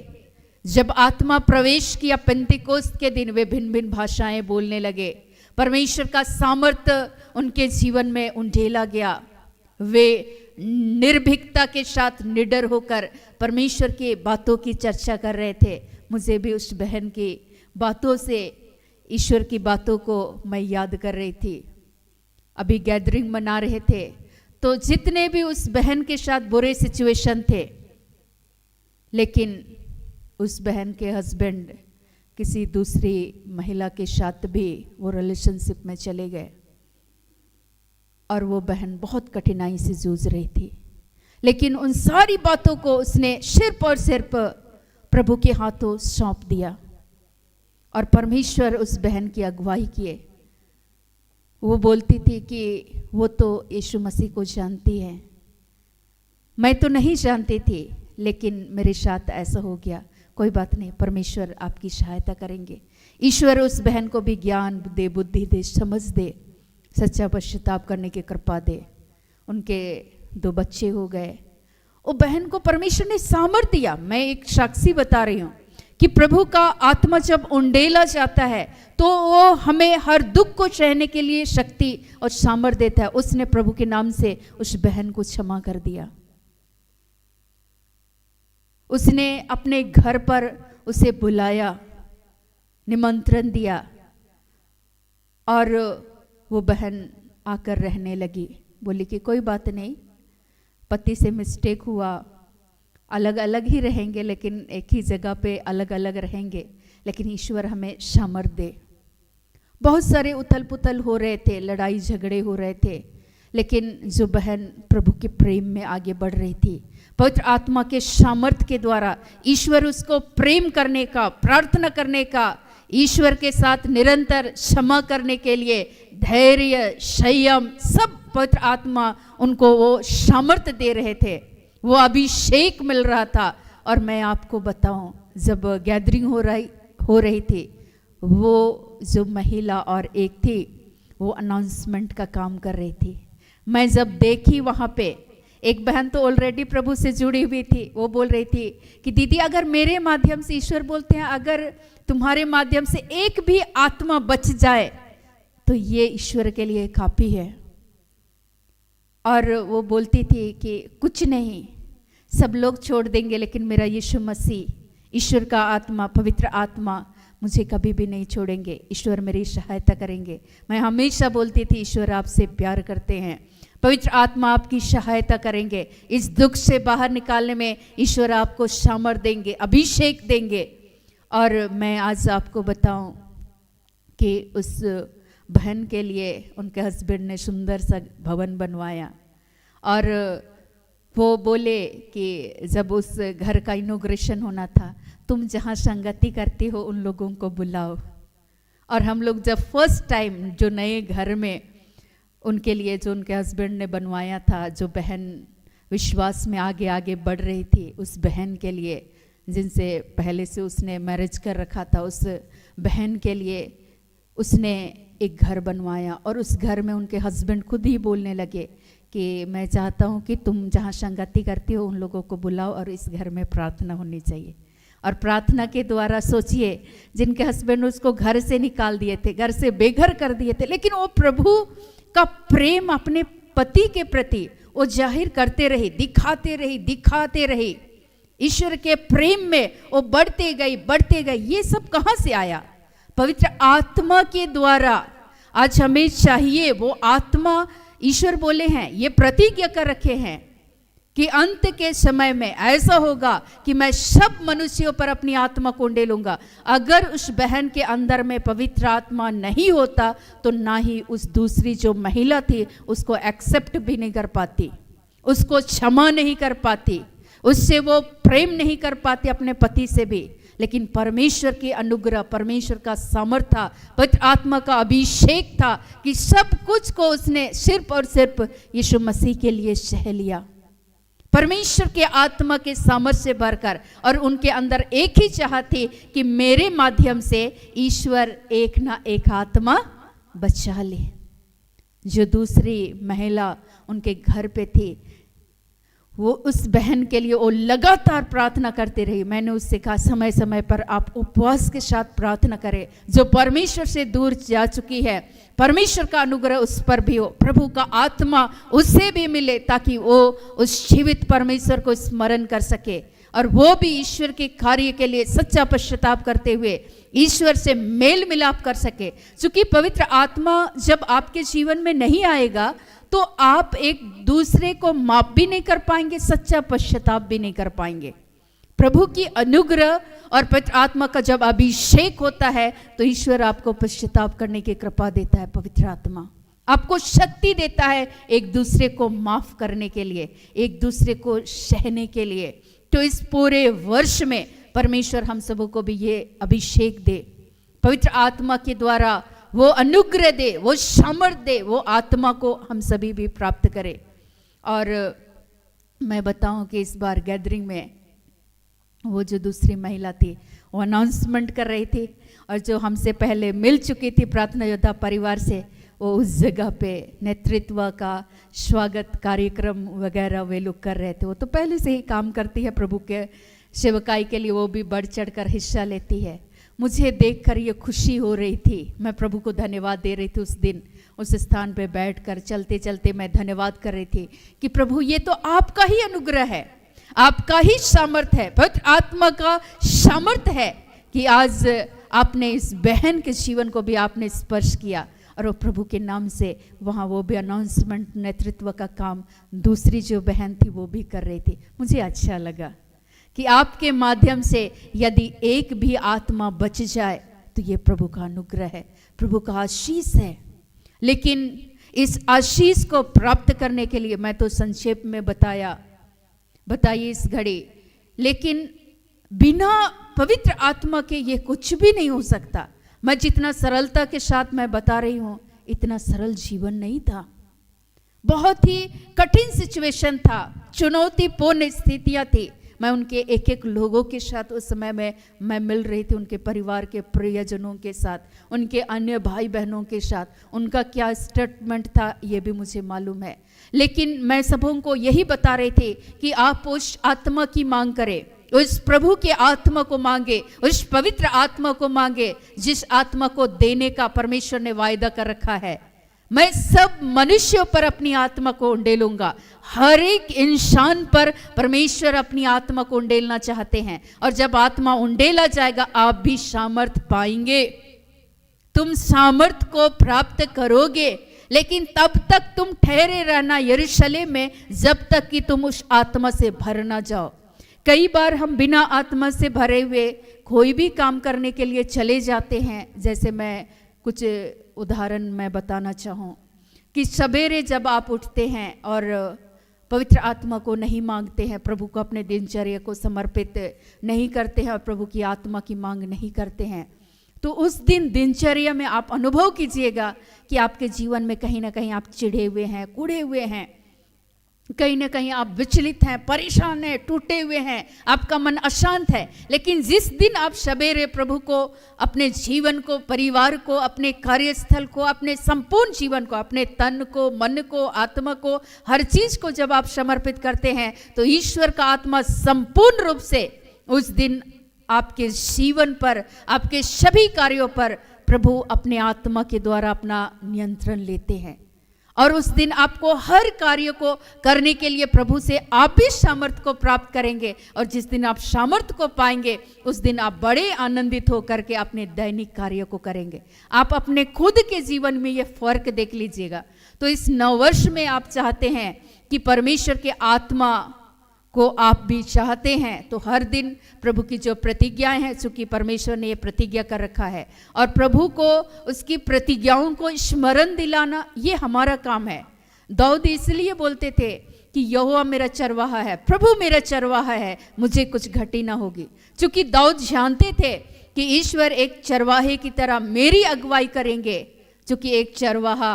जब आत्मा प्रवेश किया पेंतिकोस्त के दिन, वे भिन्न भिन्न भाषाएं बोलने लगे। परमेश्वर का सामर्थ्य उनके जीवन में उंडेला गया। वे निर्भीकता के साथ निडर होकर परमेश्वर की बातों की चर्चा कर रहे थे। मुझे भी उस बहन की बातों से, ईश्वर की बातों को मैं याद कर रही थी। अभी गैदरिंग मना रहे थे तो जितने भी उस बहन के साथ बुरे सिचुएशन थे, लेकिन उस बहन के हस्बैंड किसी दूसरी महिला के साथ भी वो रिलेशनशिप में चले गए और वो बहन बहुत कठिनाई से जूझ रही थी। लेकिन उन सारी बातों को उसने सिर्फ और सिर्फ प्रभु के हाथों सौंप दिया और परमेश्वर उस बहन की अगुवाई किए। वो बोलती थी कि वो तो यीशु मसीह को जानती है, मैं तो नहीं जानती थी, लेकिन मेरे साथ ऐसा हो गया। कोई बात नहीं, परमेश्वर आपकी सहायता करेंगे। ईश्वर उस बहन को भी ज्ञान दे, बुद्धि दे, समझ दे, सच्चा पश्चाताप करने की कृपा दे। उनके 2 बच्चे हो गए। वो बहन को परमेश्वर ने सामर्थ दिया। मैं एक साक्षी बता रही हूँ कि प्रभु का आत्मा जब उंडेला जाता है तो वो हमें हर दुख को सहने के लिए शक्ति और सामर्थ देता है। उसने प्रभु के नाम से उस बहन को क्षमा कर दिया। उसने अपने घर पर उसे बुलाया, निमंत्रण दिया और वो बहन आकर रहने लगी। बोली कि कोई बात नहीं, पति से मिस्टेक हुआ, अलग अलग ही रहेंगे, लेकिन एक ही जगह पे अलग अलग रहेंगे, लेकिन ईश्वर हमें सामर्थ दे। बहुत सारे उथल पुथल हो रहे थे, लड़ाई झगड़े हो रहे थे, लेकिन जो बहन प्रभु के प्रेम में आगे बढ़ रही थी, पवित्र आत्मा के सामर्थ के द्वारा ईश्वर उसको प्रेम करने का, प्रार्थना करने का, ईश्वर के साथ निरंतर क्षमा करने के लिए धैर्य, संयम, सब पवित्र आत्मा उनको वो सामर्थ्य दे रहे थे। वो अभिषेक मिल रहा था। और मैं आपको बताऊं, जब गैदरिंग हो रही थी, वो जो महिला और एक थी, वो अनाउंसमेंट का काम कर रही थी। मैं जब देखी वहाँ पे, एक बहन तो ऑलरेडी प्रभु से जुड़ी हुई थी, वो बोल रही थी कि दीदी अगर मेरे माध्यम से, ईश्वर बोलते हैं अगर तुम्हारे माध्यम से एक भी आत्मा बच जाए तो ये ईश्वर के लिए काफी है। और वो बोलती थी कि कुछ नहीं, सब लोग छोड़ देंगे, लेकिन मेरा यीशु मसीह, ईश्वर का आत्मा, पवित्र आत्मा मुझे कभी भी नहीं छोड़ेंगे। ईश्वर मेरी सहायता करेंगे। मैं हमेशा बोलती थी ईश्वर आपसे प्यार करते हैं, पवित्र आत्मा आपकी सहायता करेंगे, इस दुख से बाहर निकालने में ईश्वर आपको सामर्थ देंगे, अभिषेक देंगे। और मैं आज आपको बताऊं कि उस बहन के लिए उनके हस्बैंड ने सुंदर सा भवन बनवाया और वो बोले कि जब उस घर का इनॉग्रेशन होना था, तुम जहाँ संगति करती हो उन लोगों को बुलाओ। और हम लोग जब फर्स्ट टाइम जो नए घर में उनके लिए, जो उनके हस्बैंड ने बनवाया था, जो बहन विश्वास में आगे आगे बढ़ रही थी, उस बहन के लिए, जिनसे पहले से उसने मैरिज कर रखा था, उस बहन के लिए उसने एक घर बनवाया। और उस घर में उनके हस्बैंड खुद ही बोलने लगे कि मैं चाहता हूँ कि तुम जहाँ संगति करती हो उन लोगों को बुलाओ और इस घर में प्रार्थना होनी चाहिए। और प्रार्थना के द्वारा सोचिए, जिनके हस्बैंड उसको घर से निकाल दिए थे, घर से बेघर कर दिए थे, लेकिन वो प्रभु का प्रेम अपने पति के प्रति वो जाहिर करते रही, दिखाते रही। ईश्वर के प्रेम में वो बढ़ते गई। ये सब कहाँ से आया? पवित्र आत्मा के द्वारा। आज हमें चाहिए वो आत्मा। ईश्वर बोले हैं, ये प्रतिज्ञा कर रखे हैं कि अंत के समय में ऐसा होगा कि मैं सब मनुष्यों पर अपनी आत्मा को उंडेलूंगा। अगर उस बहन के अंदर में पवित्र आत्मा नहीं होता तो ना ही उस दूसरी जो महिला थी उसको एक्सेप्ट भी नहीं कर पाती, उसको क्षमा नहीं कर पाती, उससे वो प्रेम नहीं कर पाती अपने पति से भी। लेकिन परमेश्वर की अनुग्रह, परमेश्वर का सामर्थ था, पवित्र आत्मा का अभिषेक था कि सब कुछ को उसने सिर्फ और सिर्फ यीशु मसीह के लिए सह लिया। परमेश्वर के आत्मा के सामर्थ से भरकर, और उनके अंदर एक ही चाहत थी कि मेरे माध्यम से ईश्वर एक ना एक आत्मा बचा ले। जो दूसरी महिला उनके घर पे थी, वो उस बहन के लिए वो लगातार प्रार्थना करती रही। मैंने उससे कहा समय समय पर आप उपवास के साथ प्रार्थना करें। जो परमेश्वर से दूर जा चुकी है, परमेश्वर का अनुग्रह उस पर भी हो, प्रभु का आत्मा उससे भी मिले, ताकि वो उस जीवित परमेश्वर को स्मरण कर सके और वो भी ईश्वर के कार्य के लिए सच्चा पश्चाताप करते हुए ईश्वर से मेल मिलाप कर सके। क्योंकि पवित्र आत्मा जब आपके जीवन में नहीं आएगा तो आप एक दूसरे को माफ भी नहीं कर पाएंगे, सच्चा पश्चाताप भी नहीं कर पाएंगे। प्रभु की अनुग्रह और पवित्र आत्मा का जब अभिषेक होता है तो ईश्वर आपको पश्चाताप करने की कृपा देता है। पवित्र आत्मा आपको शक्ति देता है एक दूसरे को माफ करने के लिए, एक दूसरे को सहने के लिए। तो इस पूरे वर्ष में परमेश्वर हम सबों को भी ये अभिषेक दे, पवित्र आत्मा के द्वारा वो अनुग्रह दे, वो सामर्थ दे, वो आत्मा को हम सभी भी प्राप्त करें। और मैं बताऊं कि इस बार गैदरिंग में वो जो दूसरी महिला थी वो अनाउंसमेंट कर रही थी, और जो हमसे पहले मिल चुकी थी प्रार्थना योद्धा परिवार से, वो उस जगह पे नेतृत्व का स्वागत कार्यक्रम वगैरह वे लोग कर रहे थे। वो तो पहले से ही काम करती है, प्रभु के सेवकाई के लिए वो भी बढ़ चढ़ कर हिस्सा लेती है। मुझे देखकर ये खुशी हो रही थी, मैं प्रभु को धन्यवाद दे रही थी। उस दिन उस स्थान पे बैठकर चलते चलते मैं धन्यवाद कर रही थी कि प्रभु ये तो आपका ही अनुग्रह है, आपका ही सामर्थ है, पवित्र आत्मा का सामर्थ है कि आज आपने इस बहन के जीवन को भी आपने स्पर्श किया। और वो प्रभु के नाम से वहाँ वो भी अनाउंसमेंट नेतृत्व का काम दूसरी जो बहन थी वो भी कर रही थी। मुझे अच्छा लगा कि आपके माध्यम से यदि एक भी आत्मा बच जाए तो ये प्रभु का अनुग्रह है, प्रभु का आशीष है। लेकिन इस आशीष को प्राप्त करने के लिए मैं तो संक्षेप में बताइए इस घड़ी, लेकिन बिना पवित्र आत्मा के ये कुछ भी नहीं हो सकता। मैं जितना सरलता के साथ मैं बता रही हूँ, इतना सरल जीवन नहीं था, बहुत ही कठिन सिचुएशन था, चुनौतीपूर्ण स्थितियाँ थी। मैं उनके एक एक लोगों के साथ उस समय में मैं मिल रही थी, उनके परिवार के प्रियजनों के साथ, उनके अन्य भाई बहनों के साथ। उनका क्या स्टेटमेंट था ये भी मुझे मालूम है, लेकिन मैं सबों को यही बता रही थी कि आप उस आत्मा की मांग करें, उस प्रभु के आत्मा को मांगे, उस पवित्र आत्मा को मांगे जिस आत्मा को देने का परमेश्वर ने वायदा कर रखा है। मैं सब मनुष्यों पर अपनी आत्मा को उंडेलूंगा। हर एक इंसान पर परमेश्वर अपनी आत्मा को उंडेलना चाहते हैं, और जब आत्मा उंडेला जाएगा आप भी सामर्थ पाएंगे, तुम सामर्थ को प्राप्त करोगे। लेकिन तब तक तुम ठहरे रहना यरूशलेम में जब तक कि तुम उस आत्मा से भर ना जाओ। कई बार हम बिना आत्मा से भरे हुए कोई भी काम करने के लिए चले जाते हैं। जैसे मैं कुछ उदाहरण मैं बताना चाहूँ कि सवेरे जब आप उठते हैं और पवित्र आत्मा को नहीं मांगते हैं, प्रभु को अपने दिनचर्या को समर्पित नहीं करते हैं और प्रभु की आत्मा की मांग नहीं करते हैं, तो उस दिन दिनचर्या में आप अनुभव कीजिएगा कि आपके जीवन में कहीं ना कहीं आप चिढ़े हुए हैं, कूड़े हुए हैं, कहीं ना कहीं आप विचलित हैं, परेशान हैं, टूटे हुए हैं, आपका मन अशांत है। लेकिन जिस दिन आप सवेरे प्रभु को, अपने जीवन को, परिवार को, अपने कार्यस्थल को, अपने संपूर्ण जीवन को, अपने तन को, मन को, आत्मा को, हर चीज को जब आप समर्पित करते हैं तो ईश्वर का आत्मा संपूर्ण रूप से उस दिन आपके जीवन पर, आपके सभी कार्यों पर प्रभु अपने आत्मा के द्वारा अपना नियंत्रण लेते हैं। और उस दिन आपको हर कार्य को करने के लिए प्रभु से आप भी सामर्थ्य को प्राप्त करेंगे। और जिस दिन आप सामर्थ्य को पाएंगे उस दिन आप बड़े आनंदित होकर के अपने दैनिक कार्य को करेंगे। आप अपने खुद के जीवन में ये फर्क देख लीजिएगा। तो इस नववर्ष में आप चाहते हैं कि परमेश्वर के आत्मा को आप भी चाहते हैं तो हर दिन प्रभु की जो प्रतिज्ञाएं हैं, चूंकि परमेश्वर ने ये प्रतिज्ञा कर रखा है और प्रभु को उसकी प्रतिज्ञाओं को स्मरण दिलाना ये हमारा काम है। दाऊद इसलिए बोलते थे कि यहोवा मेरा चरवाहा है, प्रभु मेरा चरवाहा है, मुझे कुछ घटी ना होगी। क्योंकि दाऊद जानते थे कि ईश्वर एक चरवाहे की तरह मेरी अगुवाई करेंगे। क्योंकि एक चरवाहा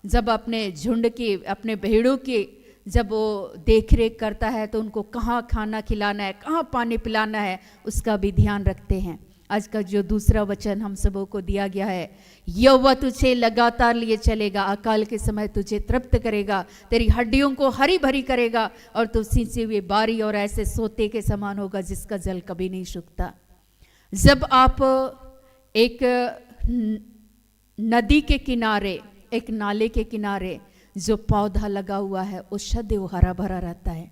जब अपने झुंड की, अपने भेड़ों की जब वो देख रेख करता है तो उनको कहाँ खाना खिलाना है, कहाँ पानी पिलाना है, उसका भी ध्यान रखते हैं। आज का जो दूसरा वचन हम सबों को दिया गया है, यहोवा तुझे लगातार लिए चलेगा, अकाल के समय तुझे तृप्त करेगा, तेरी हड्डियों को हरी भरी करेगा, और तू सींचे हुए बारी और ऐसे सोते के समान होगा जिसका जल कभी नहीं सूखता। जब आप एक नदी के किनारे, एक नाले के किनारे जो पौधा लगा हुआ है वो सदैव हरा भरा रहता है।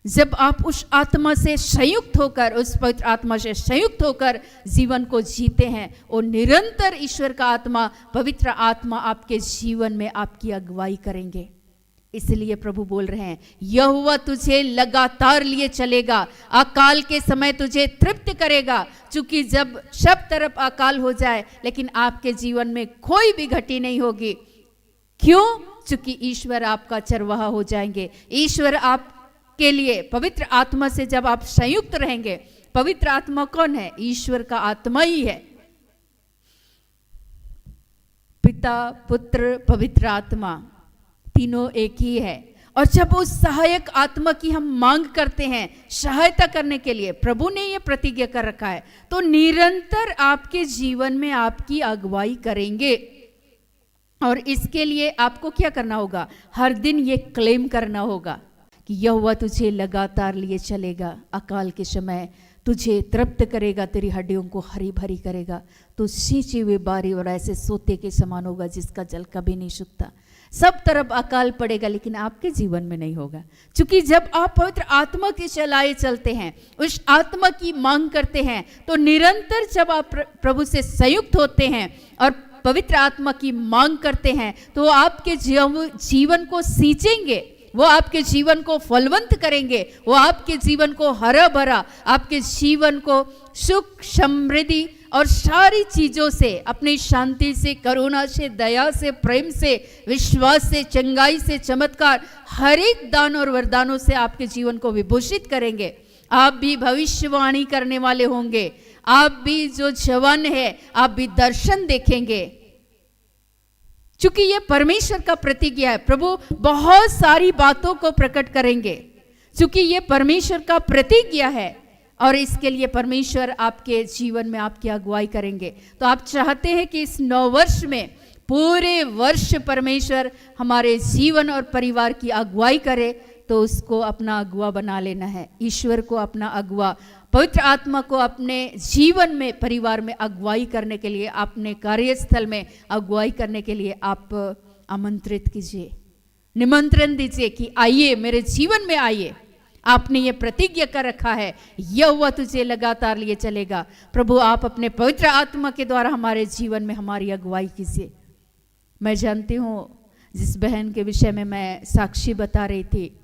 जब आप उस आत्मा से संयुक्त होकर, उस पवित्र आत्मा से संयुक्त होकर जीवन को जीते हैं, और निरंतर ईश्वर का आत्मा, पवित्र आत्मा आपके जीवन में आपकी अगुवाई करेंगे। इसलिए प्रभु बोल रहे हैं, यहोवा तुझे लगातार लिए चलेगा, अकाल के समय तुझे तृप्त करेगा। क्योंकि जब सब तरफ अकाल हो जाए लेकिन आपके जीवन में कोई भी घटी नहीं होगी। क्यों? क्योंकि ईश्वर आपका चरवाहा हो जाएंगे। ईश्वर आपके लिए पवित्र आत्मा से जब आप संयुक्त रहेंगे, पवित्र आत्मा कौन है? ईश्वर का आत्मा ही है। पिता, पुत्र, पवित्र आत्मा तीनों एक ही है। और जब उस सहायक आत्मा की हम मांग करते हैं सहायता करने के लिए, प्रभु ने यह प्रतिज्ञा कर रखा है, तो निरंतर आपके जीवन में आपकी अगुवाई करेंगे। और इसके लिए आपको क्या करना होगा? हर दिन ये क्लेम करना होगा कि यहोवा तुझे लगातार लिए चलेगा, अकाल के समय तुझे तृप्त करेगा, तेरी हड्डियों को हरी भरी करेगा, तू सींची हुई बारी और ऐसे सोते के समान होगा जिसका जल कभी नहीं सूखता। सब तरफ अकाल पड़ेगा लेकिन आपके जीवन में नहीं होगा। क्योंकि जब आप पवित्र आत्मा के चलाए चलते हैं, उस आत्मा की मांग करते हैं, तो निरंतर जब आप प्रभु से संयुक्त होते हैं और पवित्र आत्मा की मांग करते हैं, तो वो आपके जीवन को सींचेंगे, वो आपके जीवन को फलवंत करेंगे, वो आपके जीवन को हरा भरा, आपके जीवन को सुख, समृद्धि और सारी चीजों से, अपनी शांति से, करुणा से, दया से, प्रेम से, विश्वास से, चंगाई से, चमत्कार, हर एक दान और वरदानों से आपके जीवन को विभूषित करेंगे। आप भी भविष्यवाणी करने वाले होंगे, आप भी जो जवान है आप भी दर्शन देखेंगे। क्योंकि ये परमेश्वर का प्रतिज्ञा है, प्रभु बहुत सारी बातों को प्रकट करेंगे, क्योंकि ये परमेश्वर का प्रतिज्ञा है। और इसके लिए परमेश्वर आपके जीवन में आपकी अगुवाई करेंगे। तो आप चाहते हैं कि इस 9 वर्ष में पूरे वर्ष परमेश्वर हमारे जीवन और परिवार की अगुवाई करे, तो उसको अपना अगुवा बना लेना है। ईश्वर को अपना अगुवा, पवित्र आत्मा को अपने जीवन में, परिवार में अगुवाई करने के लिए, अपने कार्यस्थल में अगुवाई करने के लिए आप आमंत्रित कीजिए, निमंत्रण दीजिए कि आइए, मेरे जीवन में आइए। आपने ये प्रतिज्ञा कर रखा है, यहोवा तुझे लगातार लिए चलेगा। प्रभु आप अपने पवित्र आत्मा के द्वारा हमारे जीवन में हमारी अगुवाई कीजिए। मैं जानती हूँ जिस बहन के विषय में मैं साक्षी बता रही थी,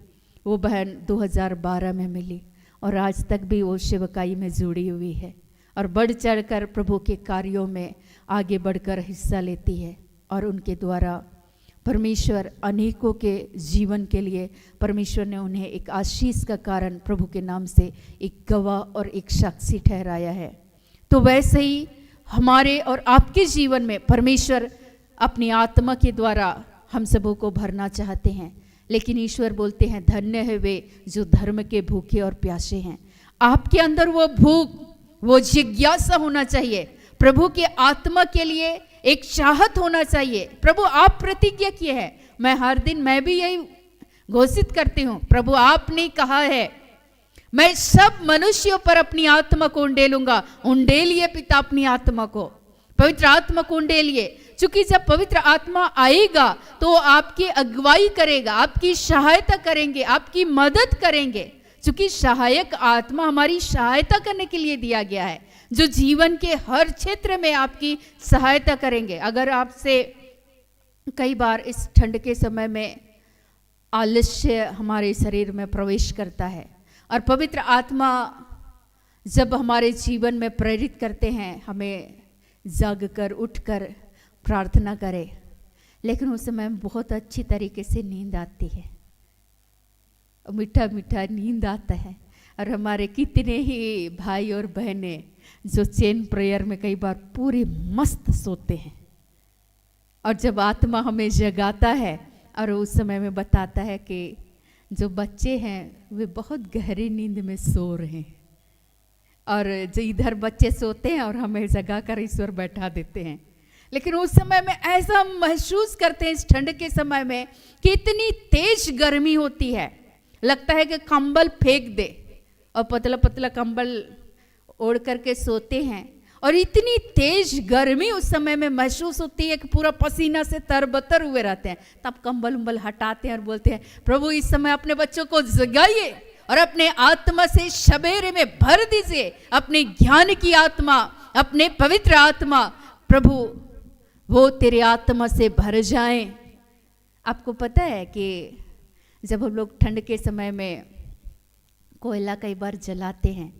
वो बहन 2012 में मिली और आज तक भी वो सेवकाई में जुड़ी हुई है और बढ़ चढ़कर प्रभु के कार्यों में आगे बढ़कर हिस्सा लेती है। और उनके द्वारा परमेश्वर अनेकों के जीवन के लिए परमेश्वर ने उन्हें एक आशीष का कारण प्रभु के नाम से एक गवाह और एक साक्षी ठहराया है। तो वैसे ही हमारे और आपके जीवन में परमेश्वर अपनी आत्मा के द्वारा हम सबों को भरना चाहते हैं। लेकिन ईश्वर बोलते हैं, धन्य है वे जो धर्म के भूखे और प्यासे हैं। आपके अंदर वो भूख, वो जिज्ञासा होना चाहिए, प्रभु के आत्मा के लिए एक चाहत होना चाहिए। प्रभु आप प्रतिज्ञा किए हैं, मैं हर दिन मैं भी यही घोषित करती हूँ, प्रभु आपने कहा है मैं सब मनुष्यों पर अपनी आत्मा को उंडेलूंगा। उंडेलिए पिता अपनी आत्मा को, पवित्र आत्मा को उंडेलिए। क्योंकि जब पवित्र आत्मा आएगा तो आपकी अगुवाई करेगा, आपकी सहायता करेंगे, आपकी मदद करेंगे। क्योंकि सहायक आत्मा हमारी सहायता करने के लिए दिया गया है, जो जीवन के हर क्षेत्र में आपकी सहायता करेंगे। अगर आपसे कई बार इस ठंड के समय में आलस्य हमारे शरीर में प्रवेश करता है और पवित्र आत्मा जब हमारे जीवन में प्रेरित करते हैं हमें जागकर उठकर प्रार्थना करें, लेकिन उस समय बहुत अच्छी तरीके से नींद आती है। मीठा मीठा नींद आता है। और हमारे कितने ही भाई और बहनें जो चेन प्रेयर में कई बार पूरे मस्त सोते हैं, और जब आत्मा हमें जगाता है और उस समय में बताता है कि जो बच्चे हैं वे बहुत गहरी नींद में सो रहे हैं, और जो इधर बच्चे सोते हैं और हमें जगा कर ईश्वर बैठा देते हैं। लेकिन उस समय में ऐसा महसूस करते हैं इस ठंड के समय में कि इतनी तेज गर्मी होती है, लगता है कि कंबल फेंक दे, और पतला पतला कंबल ओढ़ करके सोते हैं, और इतनी तेज गर्मी उस समय में महसूस होती है कि पूरा पसीना से तरबतर हुए रहते हैं। तब कंबल उम्बल हटाते हैं और बोलते हैं, प्रभु इस समय अपने बच्चों को जगाइए और अपने आत्मा से सवेरे में भर दीजिए, अपने ज्ञान की आत्मा, अपने पवित्र आत्मा, प्रभु वो तेरे आत्मा से भर जाएं। आपको पता है कि जब हम लोग ठंड के समय में कोयला कई बार जलाते हैं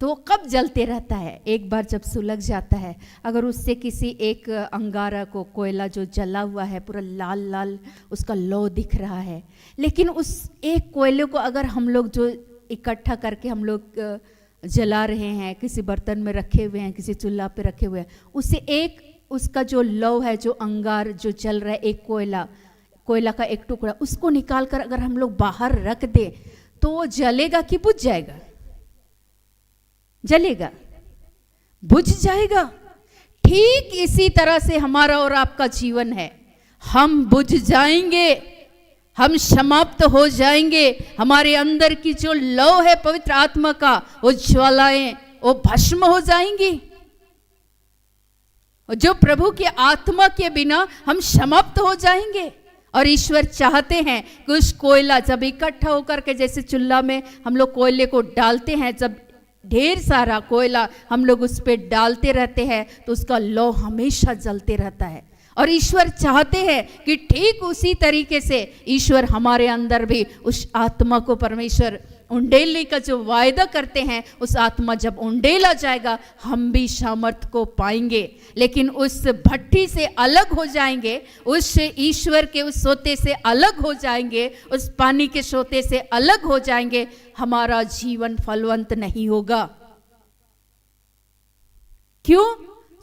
तो वो कब जलते रहता है, एक बार जब सुलग जाता है, अगर उससे किसी एक अंगारा को, कोयला जो जला हुआ है पूरा लाल लाल उसका लौ दिख रहा है, लेकिन उस एक कोयले को अगर हम लोग जो इकट्ठा करके हम लोग जला रहे हैं, किसी बर्तन में रखे हुए हैं, किसी चूल्हा पे रखे हुए हैं, उससे एक उसका जो लौ है, जो अंगार जो जल रहा है, एक कोयला का एक टुकड़ा, उसको निकाल कर अगर हम लोग बाहर रख दें तो वो जलेगा कि बुझ जाएगा? जलेगा, बुझ जाएगा। ठीक इसी तरह से हमारा और आपका जीवन है, हम बुझ जाएंगे, हम समाप्त हो जाएंगे, हमारे अंदर की जो लौ है पवित्र आत्मा का, वो ज्वालाएं वो भस्म हो जाएंगी। जो प्रभु के आत्मा के बिना हम समाप्त हो जाएंगे। और ईश्वर चाहते हैं कि उस कोयला जब इकट्ठा होकर के, जैसे चूल्हा में हम लोग कोयले को डालते हैं, जब ढेर सारा कोयला हम लोग उस पर डालते रहते हैं तो उसका लौ हमेशा जलते रहता है। और ईश्वर चाहते हैं कि ठीक उसी तरीके से ईश्वर हमारे अंदर भी उस आत्मा को परमेश्वर उंडेलने का जो वायदा करते हैं, उस आत्मा जब उंडेला जाएगा हम भी सामर्थ को पाएंगे। लेकिन उस भट्टी से अलग हो जाएंगे, उस ईश्वर के उस सोते से अलग हो जाएंगे, उस पानी के सोते से अलग हो जाएंगे, हमारा जीवन फलवंत नहीं होगा। क्यों?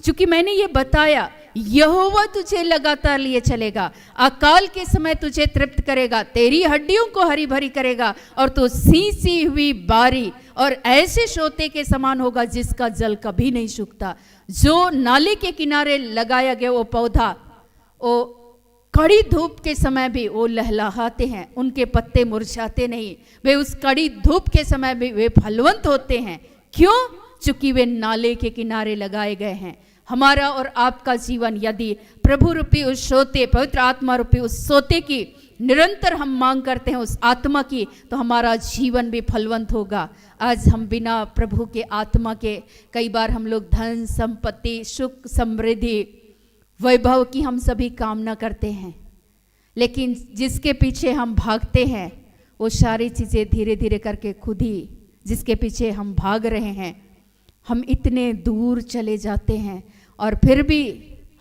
क्योंकि मैंने ये बताया, यहोवा तुझे लगातार लिए चलेगा, अकाल के समय तुझे तृप्त करेगा, तेरी हड्डियों को हरी भरी करेगा, और तू सींची हुई बारी और ऐसे सोते के समान होगा जिसका जल कभी नहीं सूखता। जो नाले के किनारे लगाया गया वो पौधा, वो कड़ी धूप के समय भी वो लहलहाते हैं, उनके पत्ते मुरझाते नहीं, वे उस कड़ी धूप के समय भी वे फलवंत होते हैं। क्यों? चूंकि वे नाले के किनारे लगाए गए हैं। हमारा और आपका जीवन यदि प्रभु रूपी उस सोते, पवित्र आत्मा रूपी उस सोते की निरंतर हम मांग करते हैं, उस आत्मा की, तो हमारा जीवन भी फलवंत होगा। आज हम बिना प्रभु के आत्मा के कई बार हम लोग धन संपत्ति, सुख समृद्धि, वैभव की हम सभी कामना करते हैं, लेकिन जिसके पीछे हम भागते हैं वो सारी चीज़ें धीरे धीरे करके खुद ही, जिसके पीछे हम भाग रहे हैं, हम इतने दूर चले जाते हैं और फिर भी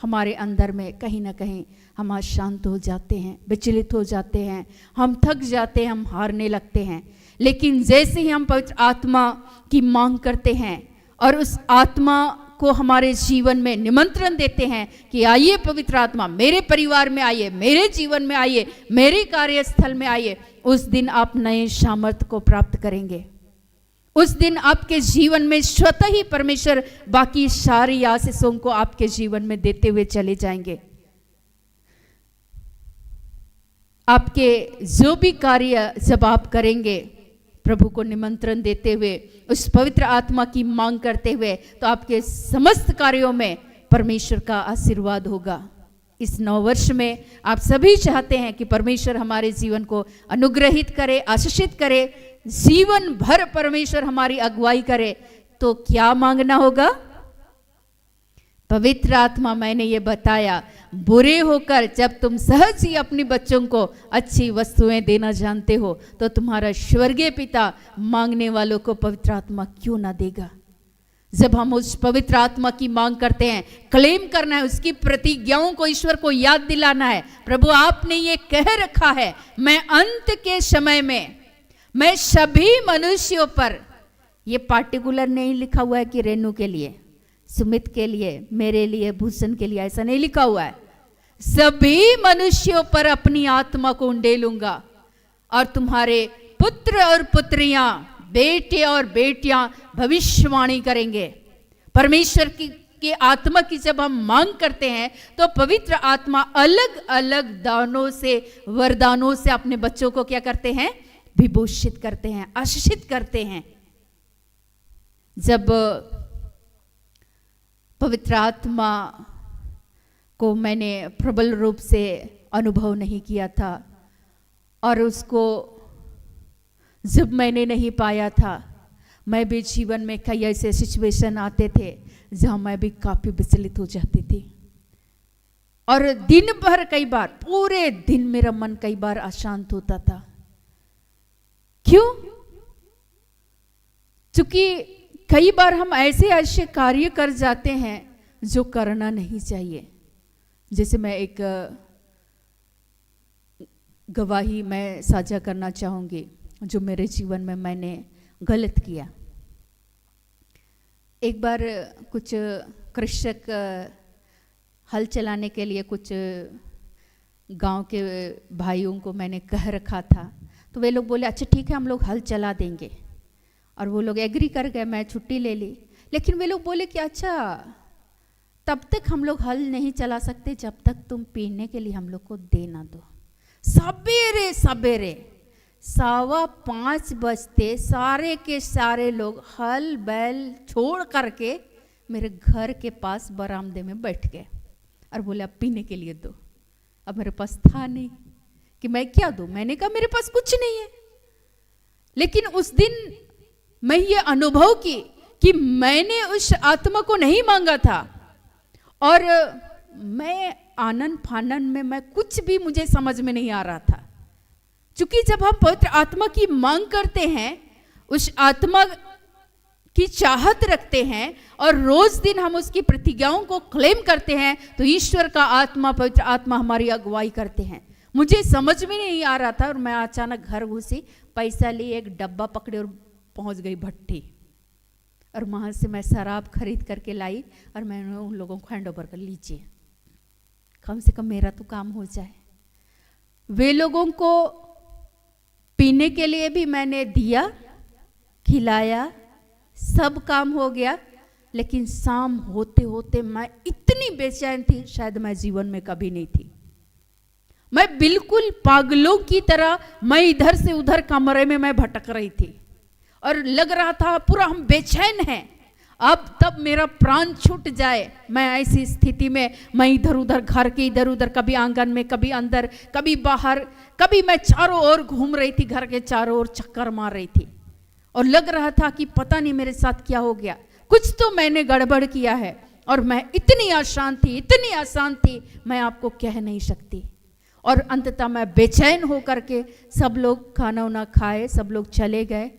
हमारे अंदर में कहीं ना कहीं हम अशांत हो जाते हैं, विचलित हो जाते हैं, हम थक जाते हैं, हम हारने लगते हैं। लेकिन जैसे ही हम पवित्र आत्मा की मांग करते हैं और उस आत्मा को हमारे जीवन में निमंत्रण देते हैं कि आइए पवित्र आत्मा, मेरे परिवार में आइए, मेरे जीवन में आइए, मेरे कार्यस्थल में आइए, उस दिन आप नए सामर्थ्य को प्राप्त करेंगे। उस दिन आपके जीवन में स्वतः ही परमेश्वर बाकी सारी आशीषों को आपके जीवन में देते हुए चले जाएंगे। आपके जो भी कार्य जब आप करेंगे प्रभु को निमंत्रण देते हुए, उस पवित्र आत्मा की मांग करते हुए, तो आपके समस्त कार्यों में परमेश्वर का आशीर्वाद होगा। इस नव वर्ष में आप सभी चाहते हैं कि परमेश्वर हमारे जीवन को अनुग्रहित करे, आशीषित करे, जीवन भर परमेश्वर हमारी अगुवाई करे। तो क्या मांगना होगा? पवित्र आत्मा, मैंने ये बताया, बुरे होकर जब तुम सहज ही अपने बच्चों को अच्छी वस्तुएं देना जानते हो, तो तुम्हारा स्वर्गीय पिता मांगने वालों को पवित्र आत्मा क्यों ना देगा। जब हम उस पवित्र आत्मा की मांग करते हैं, क्लेम करना है, उसकी प्रतिज्ञाओं को ईश्वर को याद दिलाना है। प्रभु आपने ये कह रखा है, मैं अंत के समय में मैं सभी मनुष्यों पर, ये पार्टिकुलर नहीं लिखा हुआ है कि रेनू के लिए, सुमित के लिए, मेरे लिए, भूषण के लिए, ऐसा नहीं लिखा हुआ है। सभी मनुष्यों पर अपनी आत्मा को उंडेलूंगा और तुम्हारे पुत्र और पुत्रियां, बेटे और बेटियां भविष्यवाणी करेंगे। परमेश्वर की आत्मा की जब हम मांग करते हैं तो पवित्र आत्मा अलग अलग दानों से, वरदानों से अपने बच्चों को क्या करते हैं? विभूषित करते हैं, आशीषित करते हैं। जब पवित्र आत्मा को मैंने प्रबल रूप से अनुभव नहीं किया था और उसको जब मैंने नहीं पाया था, मैं भी जीवन में कई ऐसे सिचुएशन आते थे जहां मैं भी काफी विचलित हो जाती थी और दिन भर, कई बार पूरे दिन मेरा मन कई बार अशांत होता था। क्यों? क्योंकि कई बार हम ऐसे ऐसे कार्य कर जाते हैं जो करना नहीं चाहिए। जैसे मैं एक गवाही मैं साझा करना चाहूंगी जो मेरे जीवन में मैंने गलत किया। एक बार कुछ कृषक हल चलाने के लिए कुछ गांव के भाइयों को मैंने कह रखा था, तो वे लोग बोले अच्छा ठीक है हम लोग हल चला देंगे, और वो लोग एग्री कर गए। मैं छुट्टी ले ली, लेकिन वे लोग बोले कि अच्छा तब तक हम लोग हल नहीं चला सकते जब तक तुम पीने के लिए हम लोग को देना दो। सवेरे सवेरे 5:15 बजते सारे के सारे लोग हल बैल छोड़ करके मेरे घर के पास बरामदे में बैठ गए और बोले अब पीने के लिए दो। अब मेरे पास था नहीं कि मैं क्या दूं। मैंने कहा मेरे पास कुछ नहीं है। लेकिन उस दिन मैं ये अनुभव की कि मैंने उस आत्मा को नहीं मांगा था और मैं आनन फानन में मैं कुछ भी मुझे समझ में नहीं आ रहा था। क्योंकि जब हम पवित्र आत्मा की मांग करते हैं, उस आत्मा की चाहत रखते हैं और रोज दिन हम उसकी प्रतिज्ञाओं को क्लेम करते हैं, तो ईश्वर का आत्मा, पवित्र आत्मा हमारी अगुवाई करते हैं। मुझे समझ में नहीं आ रहा था और मैं अचानक घर घुसी, पैसा ली, एक डब्बा पकड़े और पहुंच गई भट्टी, और वहां से मैं शराब खरीद करके लाई और मैंने उन लोगों को हैंड ओवर कर, लीजिए कम से कम मेरा तो काम हो जाए। वे लोगों को पीने के लिए भी मैंने दिया, खिलाया, सब काम हो गया। लेकिन शाम होते होते मैं इतनी बेचैन थी, शायद मैं जीवन में कभी नहीं थी। मैं बिल्कुल पागलों की तरह मैं इधर से उधर कमरे में मैं भटक रही थी और लग रहा था पूरा हम बेचैन हैं, अब तब मेरा प्राण छूट जाए। मैं ऐसी स्थिति में मैं इधर उधर, घर के इधर उधर, कभी आंगन में, कभी अंदर, कभी बाहर, कभी मैं चारों ओर घूम रही थी, घर के चारों ओर चक्कर मार रही थी और लग रहा था कि पता नहीं मेरे साथ क्या हो गया, कुछ तो मैंने गड़बड़ किया है। और मैं इतनी अशांत थी, इतनी अशांत थी, मैं आपको कह नहीं सकती। और अंततः मैं बेचैन होकर के, सब लोग खाना वाना खाए, सब लोग चले गए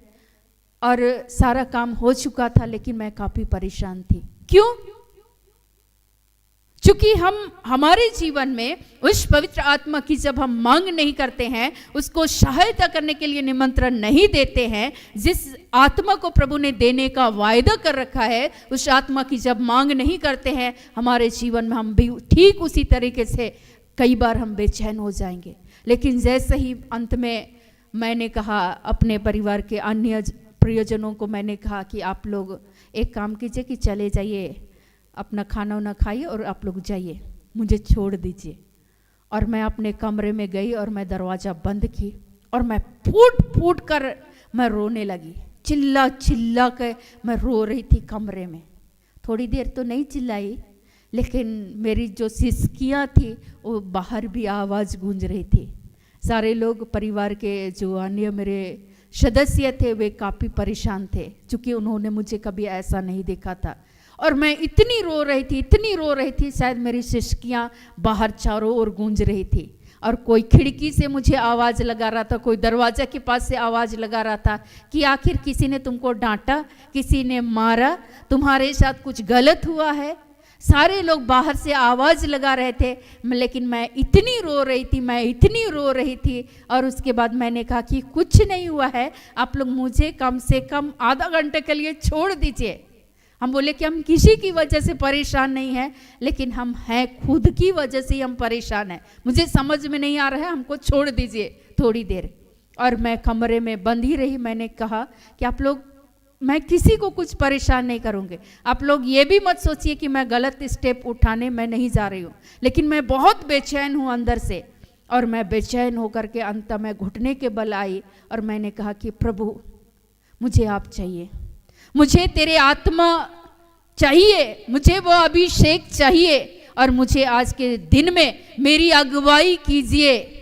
और सारा काम हो चुका था, लेकिन मैं काफी परेशान थी। क्यों? क्योंकि हम हमारे जीवन में उस पवित्र आत्मा की जब हम मांग नहीं करते हैं, उसको सहायता करने के लिए निमंत्रण नहीं देते हैं, जिस आत्मा को प्रभु ने देने का वायदा कर रखा है, उस आत्मा की जब मांग नहीं करते हैं, हमारे जीवन में हम भी ठीक उसी तरीके से कई बार हम बेचैन हो जाएंगे। लेकिन जैसे ही अंत में मैंने कहा, अपने परिवार के अन्य प्रियजनों को मैंने कहा कि आप लोग एक काम कीजिए कि चले जाइए, अपना खाना वाना खाइए और आप लोग जाइए, मुझे छोड़ दीजिए। और मैं अपने कमरे में गई और मैं दरवाज़ा बंद की और मैं फूट फूट कर मैं रोने लगी, चिल्ला चिल्ला कर मैं रो रही थी कमरे में। थोड़ी देर तो नहीं चिल्लाई, लेकिन मेरी जो सिसकियाँ थी वो बाहर भी आवाज़ गूंज रही थी। सारे लोग, परिवार के जो अन्य मेरे सदस्य थे, वे काफ़ी परेशान थे, क्योंकि उन्होंने मुझे कभी ऐसा नहीं देखा था। और मैं इतनी रो रही थी, इतनी रो रही थी, शायद मेरी सिसकियाँ बाहर चारों ओर गूंज रही थी। और कोई खिड़की से मुझे आवाज़ लगा रहा था, कोई दरवाज़ा के पास से आवाज़ लगा रहा था कि आखिर किसी ने तुमको डांटा, किसी ने मारा, तुम्हारे साथ कुछ गलत हुआ है। सारे लोग बाहर से आवाज़ लगा रहे थे, लेकिन मैं इतनी रो रही थी। और उसके बाद मैंने कहा कि कुछ नहीं हुआ है, आप लोग मुझे कम से कम आधा घंटे के लिए छोड़ दीजिए। हम बोले कि हम किसी की वजह से परेशान नहीं हैं, लेकिन हम हैं खुद की वजह से ही हम परेशान हैं। मुझे समझ में नहीं आ रहा है, हमको छोड़ दीजिए थोड़ी देर। और मैं कमरे में बंद ही रही। मैंने कहा कि आप लोग, मैं किसी को कुछ परेशान नहीं करूँगी, आप लोग ये भी मत सोचिए कि मैं गलत स्टेप उठाने मैं नहीं जा रही हूँ, लेकिन मैं बहुत बेचैन हूँ अंदर से। और मैं बेचैन होकर के अंत में घुटने के बल आई और मैंने कहा कि प्रभु मुझे आप चाहिए, मुझे तेरे आत्मा चाहिए, मुझे वो अभिषेक चाहिए। और मुझे आज के दिन में मेरी अगुवाई कीजिए।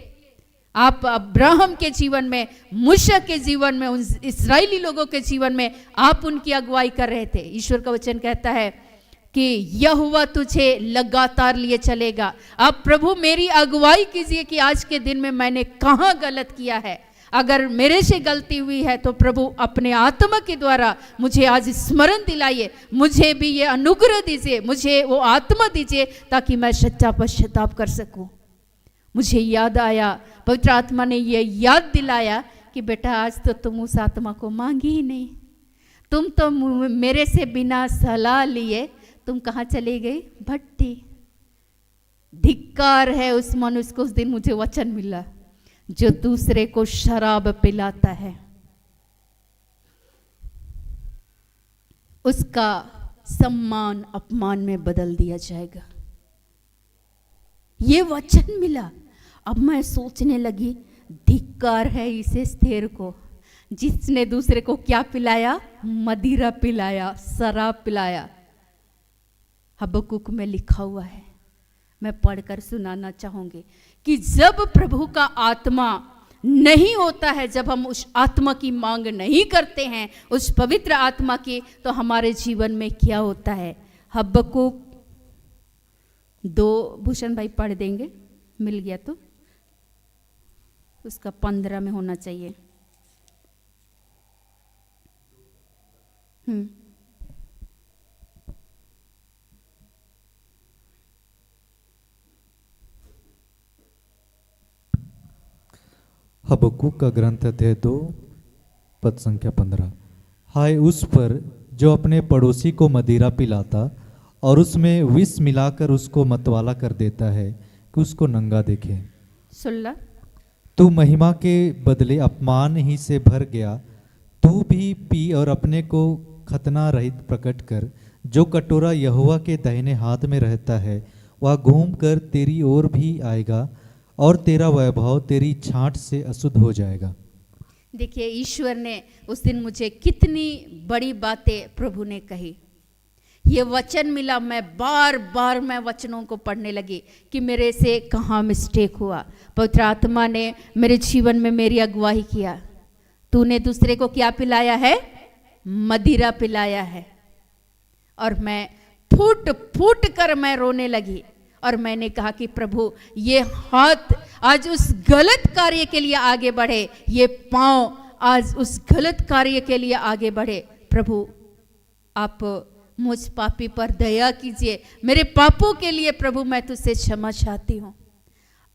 आप अब्राहम के जीवन में, मूसा के जीवन में, उन इस्राएली लोगों के जीवन में आप उनकी अगुवाई कर रहे थे। ईश्वर का वचन कहता है कि यहोवा तुझे लगातार लिए चलेगा। आप प्रभु मेरी अगुवाई कीजिए कि आज के दिन में मैंने कहाँ गलत किया है। अगर मेरे से गलती हुई है तो प्रभु अपने आत्मा के द्वारा मुझे आज स्मरण दिलाइए, मुझे भी ये अनुग्रह दीजिए, मुझे वो आत्मा दीजिए ताकि मैं सच्चा पश्चाताप कर सकूं। मुझे याद आया, पवित्र आत्मा ने ये याद दिलाया कि बेटा आज तो तुम उस आत्मा को मांगी ही नहीं, तुम तो मेरे से बिना सलाह लिए तुम कहाँ चली गई? भट्टी। धिक्कार है उस मनुष्य को। उस दिन मुझे वचन मिला जो दूसरे को शराब पिलाता है, उसका सम्मान अपमान में बदल दिया जाएगा। ये वचन मिला। अब मैं सोचने लगी, धिक्कार है इस एस्थेर को जिसने दूसरे को क्या पिलाया? मदिरा पिलाया, शराब पिलाया। हबक्कुक में लिखा हुआ है, मैं पढ़कर सुनाना चाहूंगी कि जब प्रभु का आत्मा नहीं होता है, जब हम उस आत्मा की मांग नहीं करते हैं, उस पवित्र आत्मा की, तो हमारे जीवन में क्या होता है? हबक्कुक 2 भूषण भाई पढ़ देंगे, मिल गया तो उसका 15 में होना चाहिए। हबक्कुक का ग्रंथ अध्याय 2 पद संख्या 15। हाय उस पर जो अपने पड़ोसी को मदिरा पिलाता और उसमें विष मिलाकर उसको मतवाला कर देता है कि उसको नंगा देखे। 16। तू महिमा के बदले अपमान ही से भर गया, तू भी पी और अपने को खतना रहित प्रकट कर। जो कटोरा यहोवा के दाहिने हाथ में रहता है वह घूम कर तेरी ओर भी आएगा और तेरा वैभव तेरी छांट से अशुद्ध हो जाएगा। देखिए, ईश्वर ने उस दिन मुझे कितनी बड़ी बातें प्रभु ने कही। ये वचन मिला, मैं बार बार मैं वचनों को पढ़ने लगी कि मेरे से कहाँ मिस्टेक हुआ। पवित्र आत्मा ने मेरे जीवन में मेरी अगुवाई किया। तूने दूसरे को क्या पिलाया है? मदिरा पिलाया है। और मैं फूट फूट कर मैं रोने लगी और मैंने कहा कि प्रभु ये हाथ आज उस गलत कार्य के लिए आगे बढ़े, ये पांव आज उस गलत कार्य के लिए आगे बढ़े। प्रभु आप मुझ पापी पर दया कीजिए, मेरे पापों के लिए प्रभु मैं तुझसे क्षमा चाहती हूँ।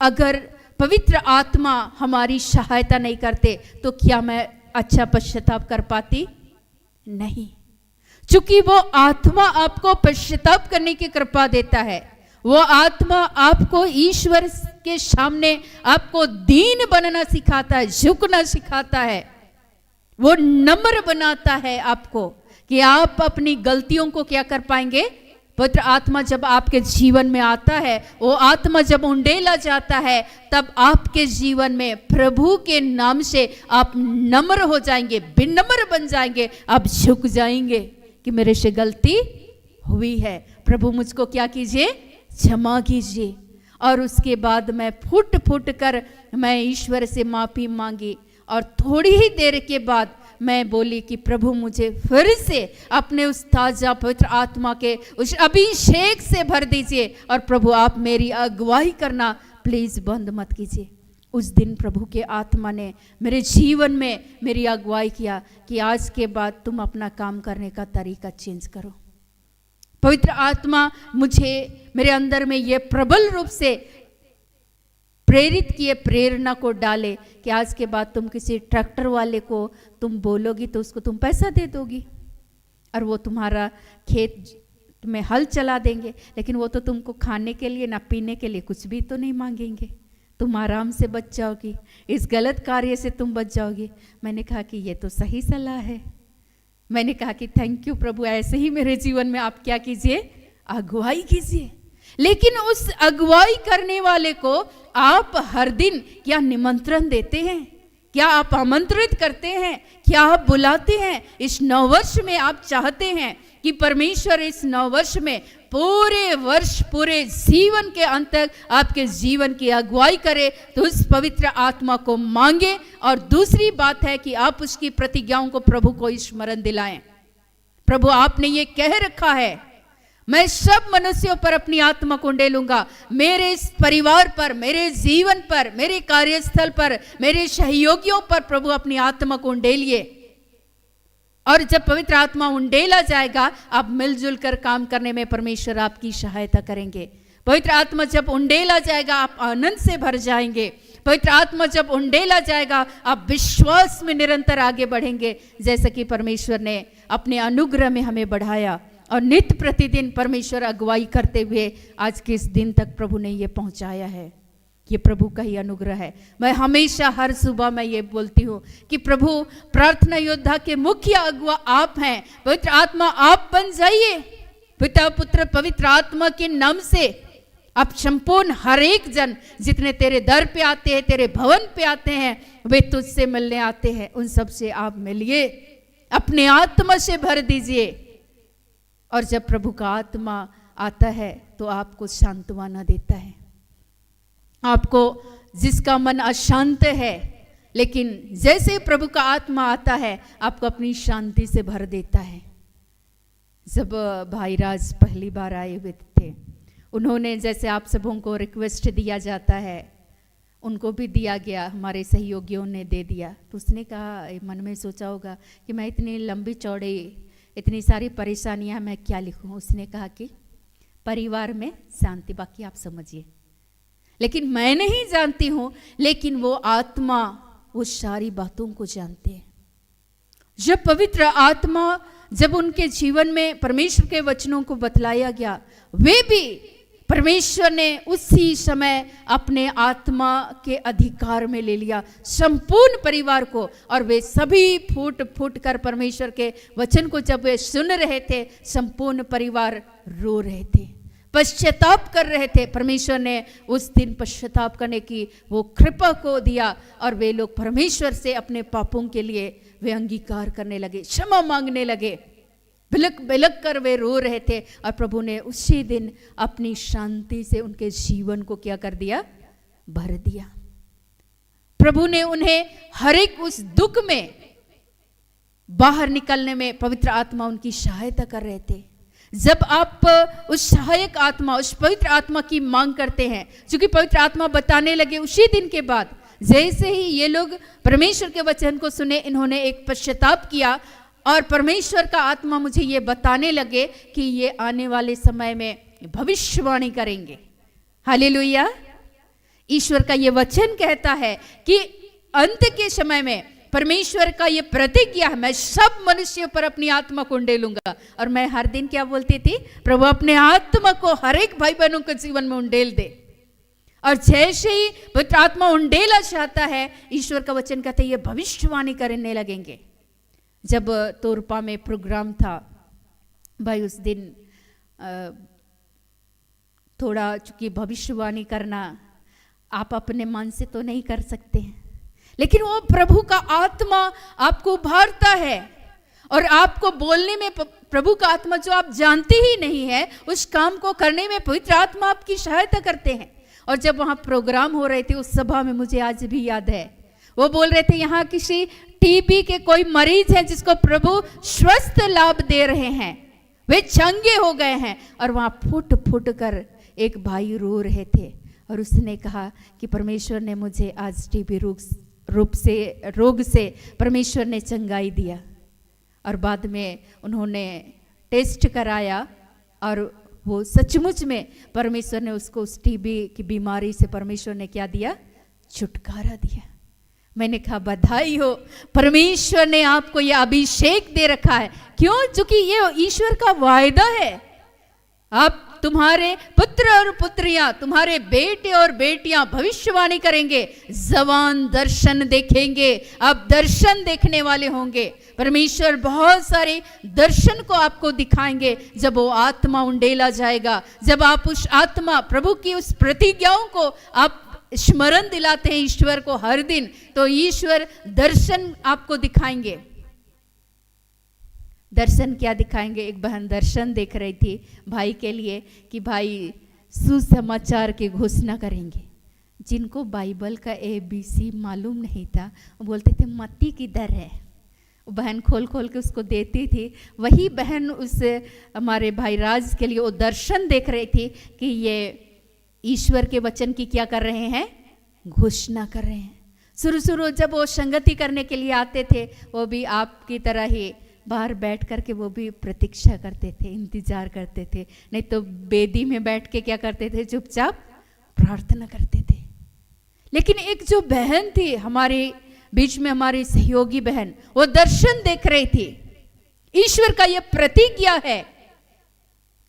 अगर पवित्र आत्मा हमारी सहायता नहीं करते तो क्या मैं अच्छा पश्चाताप कर पाती? नहीं, चूंकि वो आत्मा आपको पश्चाताप करने की कृपा देता है। वो आत्मा आपको ईश्वर के सामने आपको दीन बनना सिखाता है, झुकना सिखाता है। वो नम्र बनाता है आपको कि आप अपनी गलतियों को क्या कर पाएंगे। पवित्र आत्मा जब आपके जीवन में आता है, वो आत्मा जब उंडेला जाता है, तब आपके जीवन में प्रभु के नाम से आप नम्र हो जाएंगे, विनम्र बन जाएंगे। आप झुक जाएंगे कि मेरे से गलती हुई है, प्रभु मुझको क्या कीजिए, क्षमा कीजिए। और उसके बाद मैं फुट फुट कर मैं ईश्वर से माफ़ी मांगी और थोड़ी ही देर के बाद मैं बोली कि प्रभु मुझे फिर से अपने उस ताजा पवित्र आत्मा के उस अभिषेक से भर दीजिए और प्रभु आप मेरी अगुवाई करना प्लीज़ बंद मत कीजिए। उस दिन प्रभु के आत्मा ने मेरे जीवन में मेरी अगुवाई किया कि आज के बाद तुम अपना काम करने का तरीका चेंज करो। पवित्र आत्मा मुझे मेरे अंदर में ये प्रबल रूप से प्रेरित किए, प्रेरणा को डाले कि आज के बाद तुम किसी ट्रैक्टर वाले को तुम बोलोगी तो उसको तुम पैसा दे दोगी और वो तुम्हारा खेत में हल चला देंगे, लेकिन वो तो तुमको खाने के लिए ना पीने के लिए कुछ भी तो नहीं मांगेंगे। तुम आराम से बच जाओगी, इस गलत कार्य से तुम बच जाओगी। मैंने कहा कि ये तो सही सलाह है। मैंने कहा कि थैंक यू प्रभु, ऐसे ही मेरे जीवन में आप क्या कीजिए, अगुवाई कीजिए। लेकिन उस अगुवाई करने वाले को आप हर दिन क्या निमंत्रण देते हैं? क्या आप आमंत्रित करते हैं? क्या आप बुलाते हैं? इस नववर्ष में आप चाहते हैं कि परमेश्वर इस नववर्ष में पूरे वर्ष, पूरे जीवन के अंत तक आपके जीवन की अगुवाई करे, तो उस पवित्र आत्मा को मांगे। और दूसरी बात है कि आप उसकी प्रतिज्ञाओं को प्रभु को स्मरण दिलाएं। प्रभु आपने ये कह रखा है, मैं सब मनुष्यों पर अपनी आत्मा को उंडेलूंगा। मेरे इस परिवार पर, मेरे जीवन पर, मेरे कार्यस्थल पर, मेरे सहयोगियों पर प्रभु अपनी आत्मा को उंडेलिए। और जब पवित्र आत्मा उंडेला जाएगा, आप मिलजुल कर काम करने में परमेश्वर आपकी सहायता करेंगे। पवित्र आत्मा जब उंडेला जाएगा, आप आनंद से भर जाएंगे। पवित्र आत्मा जब उंडेला जाएगा, आप विश्वास में निरंतर आगे बढ़ेंगे, जैसे कि परमेश्वर ने अपने अनुग्रह में हमें बढ़ाया। और नित्य प्रतिदिन परमेश्वर अगुवाई करते हुए आज के इस दिन तक प्रभु ने ये पहुंचाया है। ये प्रभु का ही अनुग्रह है। मैं हमेशा हर सुबह मैं ये बोलती हूँ कि प्रभु, प्रार्थना योद्धा के मुख्य अगुवा आप हैं। पवित्र आत्मा आप बन जाइए। पिता, पुत्र, पवित्र आत्मा के नाम से आप संपूर्ण हर एक जन जितने तेरे दर पे आते हैं, तेरे भवन पे आते हैं, वे तुझसे मिलने आते हैं, उन सब से आप मिलिए, अपने आत्मा से भर दीजिए। और जब प्रभु का आत्मा आता है तो आपको सांत्वना देता है। आपको जिसका मन अशांत है, लेकिन जैसे प्रभु का आत्मा आता है, आपको अपनी शांति से भर देता है। जब भाई राज पहली बार आए हुए थे, उन्होंने, जैसे आप सबों को रिक्वेस्ट दिया जाता है, उनको भी दिया गया, हमारे सहयोगियों ने दे दिया। तो उसने कहा, मन में सोचा होगा कि मैं इतनी लंबी चौड़ी, इतनी सारी परेशानियां मैं क्या लिखूं। उसने कहा कि परिवार में शांति, बाकी आप समझिए। लेकिन मैं नहीं जानती हूं, लेकिन वो आत्मा वो सारी बातों को जानते हैं। जब पवित्र आत्मा, जब उनके जीवन में परमेश्वर के वचनों को बतलाया गया, वे भी परमेश्वर ने उसी समय अपने आत्मा के अधिकार में ले लिया संपूर्ण परिवार को। और वे सभी फूट फूट कर परमेश्वर के वचन को जब वे सुन रहे थे, संपूर्ण परिवार रो रहे थे, पश्चाताप कर रहे थे। परमेश्वर ने उस दिन पश्चाताप करने की वो कृपा को दिया और वे लोग परमेश्वर से अपने पापों के लिए वे अंगीकार करने लगे, क्षमा मांगने लगे, बिलक बिलक कर वे रो रहे थे। और प्रभु ने उसी दिन अपनी शांति से उनके जीवन को क्या कर दिया, भर दिया। प्रभु ने उन्हें हर एक उस दुख में बाहर निकलने में पवित्र आत्मा उनकी सहायता कर रहे थे। जब आप उस सहायक आत्मा, उस पवित्र आत्मा की मांग करते हैं, क्योंकि पवित्र आत्मा बताने लगे उसी दिन के बाद, जैसे ही ये लोग परमेश्वर के वचन को सुने, इन्होंने एक पश्चाताप किया और परमेश्वर का आत्मा मुझे ये बताने लगे कि ये आने वाले समय में भविष्यवाणी करेंगे। हालेलुया। ईश्वर का ये वचन कहता है कि अंत के समय में परमेश्वर का ये प्रतिज्ञा है, मैं सब मनुष्यों पर अपनी आत्मा को उंडेलूंगा। और मैं हर दिन क्या बोलती थी, प्रभु अपने आत्मा को हर एक भाई बहनों के जीवन में उंडेल दे। और जैसे ही पवित्र आत्मा उंडेला चाहता है, ईश्वर का वचन कहता है ये भविष्यवाणी करने लगेंगे। जब तोरपा में प्रोग्राम था भाई, उस दिन थोड़ा, चूंकि भविष्यवाणी करना आप अपने मन से तो नहीं कर सकते हैं, लेकिन वो प्रभु का आत्मा आपको उभारता है और आपको बोलने में प्रभु का आत्मा जो आप जानते ही नहीं है, उस काम को करने में पवित्र आत्मा आपकी सहायता करते हैं। और जब वहाँ प्रोग्राम हो रहे थे उस सभा में, मुझे आज भी याद है, वो बोल रहे थे यहाँ किसी टीबी के कोई मरीज हैं जिसको प्रभु स्वस्थ लाभ दे रहे हैं, वे चंगे हो गए हैं। और वहाँ फुट फुट कर एक भाई रो रहे थे और उसने कहा कि परमेश्वर ने मुझे आज टीबी रोग से परमेश्वर ने चंगाई दिया। और बाद में उन्होंने टेस्ट कराया और वो सचमुच में परमेश्वर ने उसको उस टीबी की बीमारी से परमेश्वर ने क्या दिया? छुटकारा दिया। मैंने कहा बधाई हो, परमेश्वर ने आपको ये अभिषेक दे रखा है। क्यों? क्योंकि ये ईश्वर का वायदा है। आप तुम्हारे पुत्र और पुत्रियां, तुम्हारे बेटे और बेटियां भविष्यवाणी करेंगे, जवान दर्शन देखेंगे, आप दर्शन देखने वाले होंगे। परमेश्वर बहुत सारे दर्शन को आपको दिखाएंगे जब वो आत्मा उंडेला जाएगा, जब आप उस आत्मा प्रभु की उस प्रतिज्ञाओं को आप स्मरण दिलाते हैं ईश्वर को हर दिन, तो ईश्वर दर्शन आपको दिखाएंगे। दर्शन क्या दिखाएंगे? एक बहन दर्शन देख रही थी भाई के लिए कि भाई सुसमाचार की घोषणा करेंगे। जिनको बाइबल का ABC मालूम नहीं था वो बोलते थे मत्ती किधर है। वो बहन खोल खोल के उसको देती थी। वही बहन उस हमारे भाई राज के लिए वो दर्शन देख रही थी कि ये ईश्वर के वचन की क्या कर रहे हैं? घोषणा कर रहे हैं। शुरू जब वो संगति करने के लिए आते थे वो भी आपकी तरह ही बाहर बैठ करके वो भी प्रतीक्षा करते थे, इंतजार करते थे, नहीं तो बेदी में बैठ के क्या करते थे? चुपचाप प्रार्थना करते थे। लेकिन एक जो बहन थी हमारे बीच में, हमारी सहयोगी बहन, वो दर्शन देख रही थी। ईश्वर का ये प्रतिज्ञा है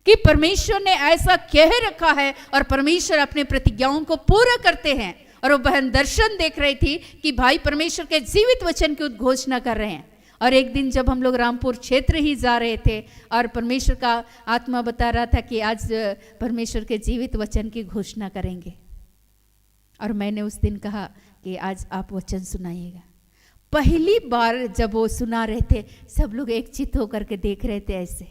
कि परमेश्वर ने ऐसा कह रखा है और परमेश्वर अपने प्रतिज्ञाओं को पूरा करते हैं। और वो बहन दर्शन देख रही थी कि भाई परमेश्वर के जीवित वचन की उद्घोषणा कर रहे हैं। और एक दिन जब हम लोग रामपुर क्षेत्र ही जा रहे थे और परमेश्वर का आत्मा बता रहा था कि आज परमेश्वर के जीवित वचन की घोषणा करेंगे, और मैंने उस दिन कहा कि आज आप वचन सुनाइएगा। पहली बार जब वो सुना रहे थे सब लोग एक चित्त होकर के देख रहे थे ऐसे।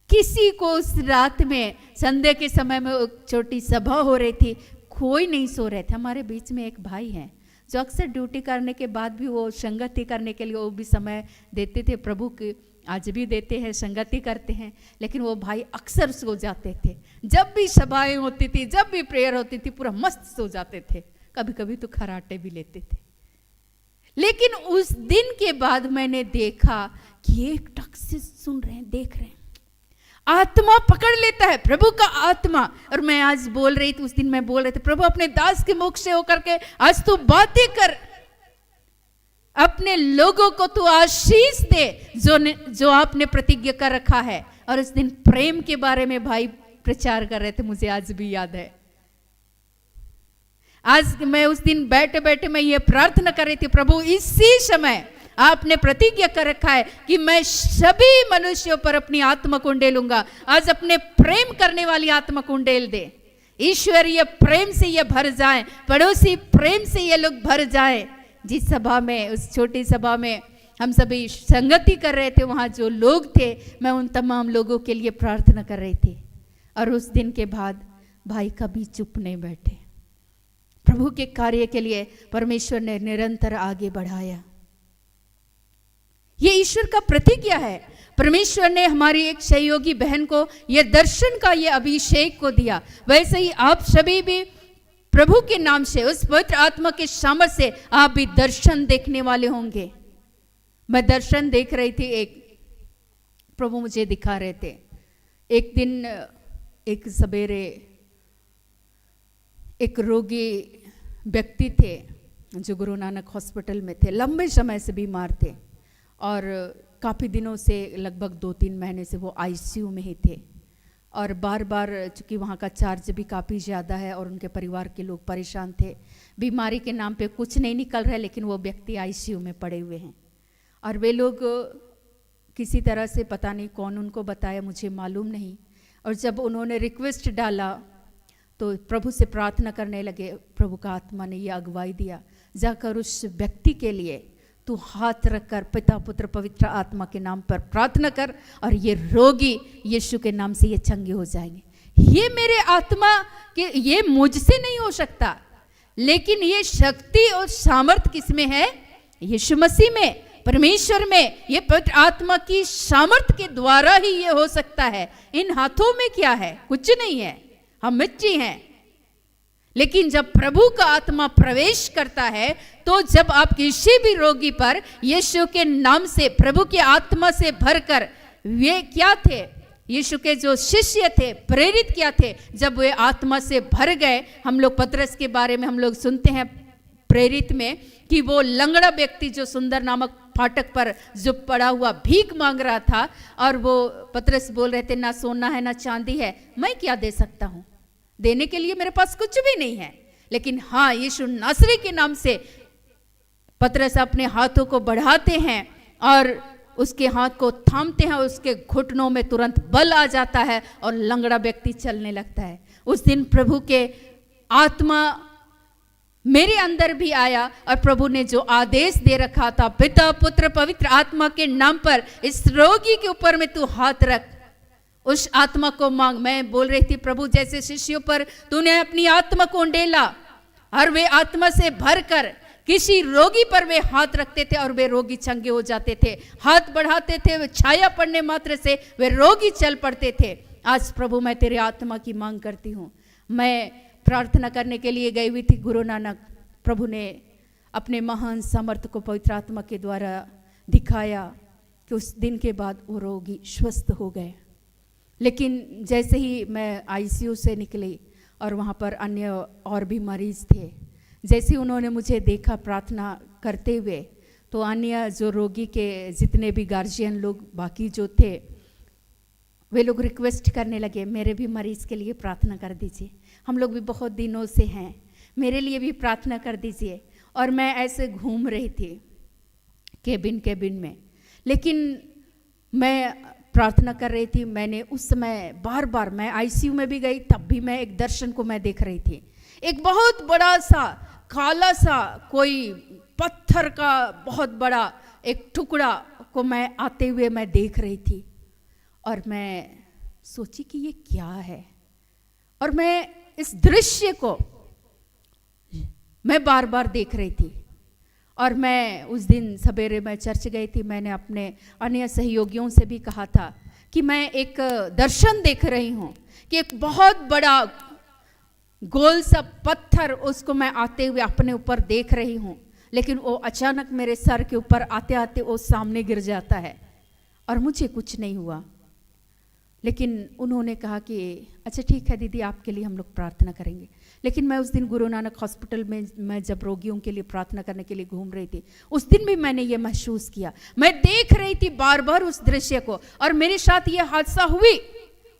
किसी को उस रात में संध्या के समय में छोटी सभा हो रही थी, कोई नहीं सो रहे थे। हमारे बीच में एक भाई हैं जो अक्सर ड्यूटी करने के बाद भी वो संगति करने के लिए वो भी समय देते थे, प्रभु के आज भी देते हैं, संगति करते हैं। लेकिन वो भाई अक्सर सो जाते थे। जब भी सभाएं होती थी, जब भी प्रेयर होती थी, पूरा मस्त सो जाते थे। कभी कभी तो खराटे भी लेते थे। लेकिन उस दिन के बाद मैंने देखा कि एक टक से सुन रहे हैं, देख रहे हैं, आत्मा पकड़ लेता है, प्रभु का आत्मा। और मैं आज बोल रही थी, उस दिन मैं बोल रही थी, प्रभु अपने दास के मुख से होकर के आज तू बातें कर, अपने लोगों को तू आशीष दे जो आपने प्रतिज्ञा कर रखा है। और उस दिन प्रेम के बारे में भाई प्रचार कर रहे थे, मुझे आज भी याद है। आज मैं उस दिन बैठे बैठे मैं ये प्रार्थना कर रही थी, प्रभु इसी समय आपने प्रतिज्ञा कर रखा है कि मैं सभी मनुष्यों पर अपनी आत्मा को उंडेलूंगा। आज अपने प्रेम करने वाली आत्मा को उंडेल दे। ईश्वरीय प्रेम से ये भर जाए, पड़ोसी प्रेम से ये लोग भर जाए। जिस सभा में, उस छोटी सभा में हम सभी संगति कर रहे थे, वहाँ जो लोग थे, मैं उन तमाम लोगों के लिए प्रार्थना कर रही थी। और उस दिन के बाद भाई कभी चुप नहीं बैठे। प्रभु के कार्य के लिए परमेश्वर ने निरंतर आगे बढ़ाया। ये ईश्वर का प्रतिज्ञा है। परमेश्वर ने हमारी एक सहयोगी बहन को ये दर्शन का ये अभिषेक को दिया। वैसे ही आप सभी भी प्रभु के नाम से, उस पवित्र आत्मा के सामर्थ से आप भी दर्शन देखने वाले होंगे। मैं दर्शन देख रही थी, एक प्रभु मुझे दिखा रहे थे। एक दिन एक सवेरे एक रोगी व्यक्ति थे जो गुरु नानक हॉस्पिटल में थे, लंबे समय से बीमार थे और काफ़ी दिनों से, लगभग 2-3 महीने से वो ICU में ही थे। और बार बार, चूँकि वहाँ का चार्ज भी काफ़ी ज़्यादा है और उनके परिवार के लोग परेशान थे। बीमारी के नाम पे कुछ नहीं निकल रहा है, लेकिन वो व्यक्ति ICU में पड़े हुए हैं। और वे लोग किसी तरह से, पता नहीं कौन उनको बताया, मुझे मालूम नहीं। और जब उन्होंने रिक्वेस्ट डाला तो प्रभु से प्रार्थना करने लगे। प्रभु का आत्मा ने ये अगुवाई दिया, जाकर उस व्यक्ति के लिए तू हाथ रखकर पिता पुत्र पवित्र आत्मा के नाम पर प्रार्थना कर और ये रोगी यीशु के नाम से ये चंगे हो जाएंगे। ये मेरे आत्मा के, ये मुझसे नहीं हो सकता, लेकिन ये शक्ति और सामर्थ किसमें है? यीशु मसीह में, परमेश्वर में। ये पवित्र आत्मा की सामर्थ के द्वारा ही ये हो सकता है। इन हाथों में क्या है? कुछ नहीं है, हम मिट्टी हैं। लेकिन जब प्रभु का आत्मा प्रवेश करता है, तो जब आप किसी भी रोगी पर यीशु के नाम से, प्रभु की आत्मा से भरकर, वे क्या थे? यीशु के जो शिष्य थे, प्रेरित किया थे, जब वे आत्मा से भर गए। हम लोग पतरस के बारे में हम लोग सुनते हैं प्रेरित में कि वो लंगड़ा व्यक्ति जो सुंदर नामक फाटक पर जो पड़ा हुआ भीख मांग रहा था, और वो पतरस बोल रहे थे, ना सोना है ना चांदी है, मैं क्या दे सकता हूँ, देने के लिए मेरे पास कुछ भी नहीं है। लेकिन हाँ, यीशु नासरी के नाम से पतरस अपने हाथों को बढ़ाते हैं और उसके हाथ को थामते हैं, उसके घुटनों में तुरंत बल आ जाता है और लंगड़ा व्यक्ति चलने लगता है। उस दिन प्रभु के आत्मा मेरे अंदर भी आया और प्रभु ने जो आदेश दे रखा था, पिता पुत्र पवित्र आत्मा के नाम पर इस रोगी के ऊपर में तू हाथ रख, उस आत्मा को मांग। मैं बोल रही थी, प्रभु जैसे शिष्यों पर तूने अपनी आत्मा को उंडेला और वे आत्मा से भरकर किसी रोगी पर वे हाथ रखते थे और वे रोगी चंगे हो जाते थे। हाथ बढ़ाते थे, वे छाया पड़ने मात्र से वे रोगी चल पड़ते थे। आज प्रभु मैं तेरे आत्मा की मांग करती हूँ। मैं प्रार्थना करने के लिए गई हुई थी गुरु नानक, प्रभु ने अपने महान सामर्थ्य को पवित्र आत्मा के द्वारा दिखाया कि उस दिन के बाद वो रोगी स्वस्थ हो गए। लेकिन जैसे ही मैं आईसीयू से निकली और वहाँ पर अन्य और भी मरीज थे, जैसे ही उन्होंने मुझे देखा प्रार्थना करते हुए, तो अन्य जो रोगी के जितने भी गार्जियन लोग बाकी जो थे, वे लोग रिक्वेस्ट करने लगे, मेरे भी मरीज़ के लिए प्रार्थना कर दीजिए, हम लोग भी बहुत दिनों से हैं, मेरे लिए भी प्रार्थना कर दीजिए। और मैं ऐसे घूम रही थी केबिन में, लेकिन मैं प्रार्थना कर रही थी। मैंने उस समय बार बार, मैं आईसीयू में भी गई, तब भी मैं एक दर्शन को मैं देख रही थी। एक बहुत बड़ा सा काला सा कोई पत्थर का बहुत बड़ा एक टुकड़ा को मैं आते हुए मैं देख रही थी और मैं सोची कि ये क्या है। और मैं इस दृश्य को मैं बार बार देख रही थी। और मैं उस दिन सवेरे मैं चर्च गई थी, मैंने अपने अन्य सहयोगियों से भी कहा था कि मैं एक दर्शन देख रही हूँ कि एक बहुत बड़ा गोल सा पत्थर, उसको मैं आते हुए अपने ऊपर देख रही हूँ, लेकिन वो अचानक मेरे सर के ऊपर आते आते वो सामने गिर जाता है और मुझे कुछ नहीं हुआ। लेकिन उन्होंने कहा कि अच्छा ठीक है दीदी, आपके लिए हम लोग प्रार्थना करेंगे। लेकिन मैं उस दिन गुरु नानक हॉस्पिटल में मैं जब रोगियों के लिए प्रार्थना करने के लिए घूम रही थी, उस दिन भी मैंने ये महसूस किया। मैं देख रही थी बार बार उस दृश्य को, और मेरे साथ ये हादसा हुई।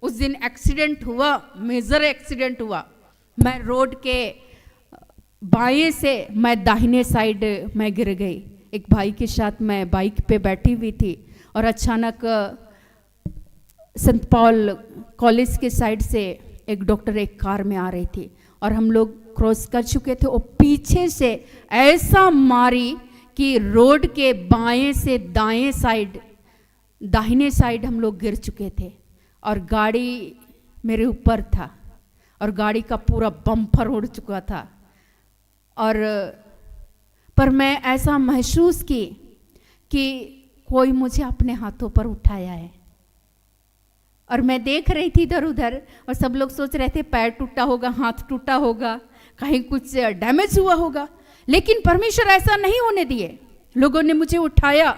उस दिन एक्सीडेंट हुआ, मेजर एक्सीडेंट हुआ। मैं रोड के बाएं से मैं दाहिने साइड में गिर गई। एक भाई के साथ मैं बाइक पे बैठी हुई थी और अचानक संत पॉल कॉलेज के साइड से एक डॉक्टर एक कार में आ रही थी और हम लोग क्रॉस कर चुके थे। वो पीछे से ऐसा मारी कि रोड के बाएं से दाएं साइड, दाहिने साइड हम लोग गिर चुके थे और गाड़ी मेरे ऊपर था और गाड़ी का पूरा बम्पर उड़ चुका था। और पर मैं ऐसा महसूस की कि कोई मुझे अपने हाथों पर उठाया है और मैं देख रही थी इधर उधर, और सब लोग सोच रहे थे पैर टूटा होगा, हाथ टूटा होगा, कहीं कुछ डैमेज हुआ होगा। लेकिन परमेश्वर ऐसा नहीं होने दिए। लोगों ने मुझे उठाया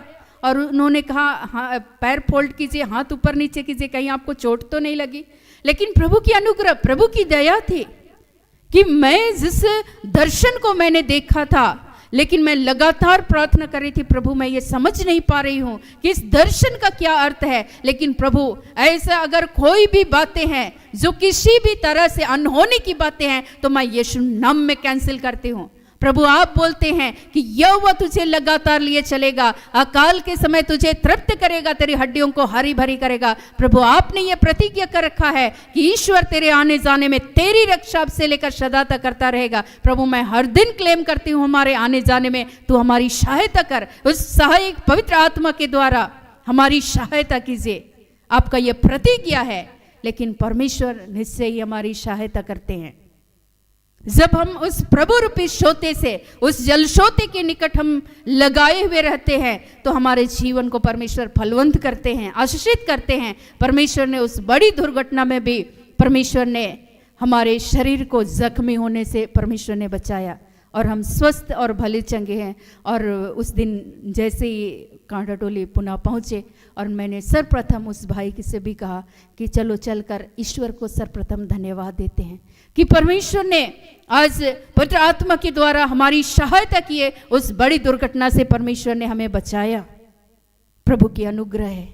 और उन्होंने कहा हाँ, पैर फोल्ड कीजिए, हाथ ऊपर नीचे कीजिए, कहीं आपको चोट तो नहीं लगी। लेकिन प्रभु की अनुग्रह, प्रभु की दया थी कि मैं जिस दर्शन को मैंने देखा था, लेकिन मैं लगातार प्रार्थना कर रही थी, प्रभु मैं ये समझ नहीं पा रही हूँ कि इस दर्शन का क्या अर्थ है। लेकिन प्रभु ऐसा अगर कोई भी बातें हैं जो किसी भी तरह से अनहोनी की बातें हैं, तो मैं यीशु नाम में कैंसिल करती हूँ। प्रभु आप बोलते हैं कि यहोवा तुझे लगातार लिए चलेगा, अकाल के समय तुझे तृप्त करेगा, तेरी हड्डियों को हरी भरी करेगा। प्रभु आपने ये प्रतिज्ञा कर रखा है कि ईश्वर तेरे आने जाने में तेरी रक्षा से लेकर सदा तक करता रहेगा। प्रभु मैं हर दिन क्लेम करती हूँ हमारे आने जाने में तू हमारी सहायता कर, उस सहायक पवित्र आत्मा के द्वारा हमारी सहायता कीजिए। आपका ये प्रतिज्ञा है। लेकिन परमेश्वर निश्चय ही हमारी सहायता करते हैं। जब हम उस प्रभु रूपी सोते से, उस जल सोते के निकट हम लगाए हुए रहते हैं, तो हमारे जीवन को परमेश्वर फलवंत करते हैं, आशीषित करते हैं। परमेश्वर ने उस बड़ी दुर्घटना में भी परमेश्वर ने हमारे शरीर को जख्मी होने से परमेश्वर ने बचाया और हम स्वस्थ और भले चंगे हैं। और उस दिन जैसे ही कांडाटोली पुनः पहुँचे और मैंने सर्वप्रथम उस भाई से भी कहा कि चलो चलकर ईश्वर को सर्वप्रथम धन्यवाद देते हैं कि परमेश्वर ने आज पवित्र आत्मा के द्वारा हमारी सहायता की है। उस बड़ी दुर्घटना से परमेश्वर ने हमें बचाया, प्रभु की अनुग्रह है।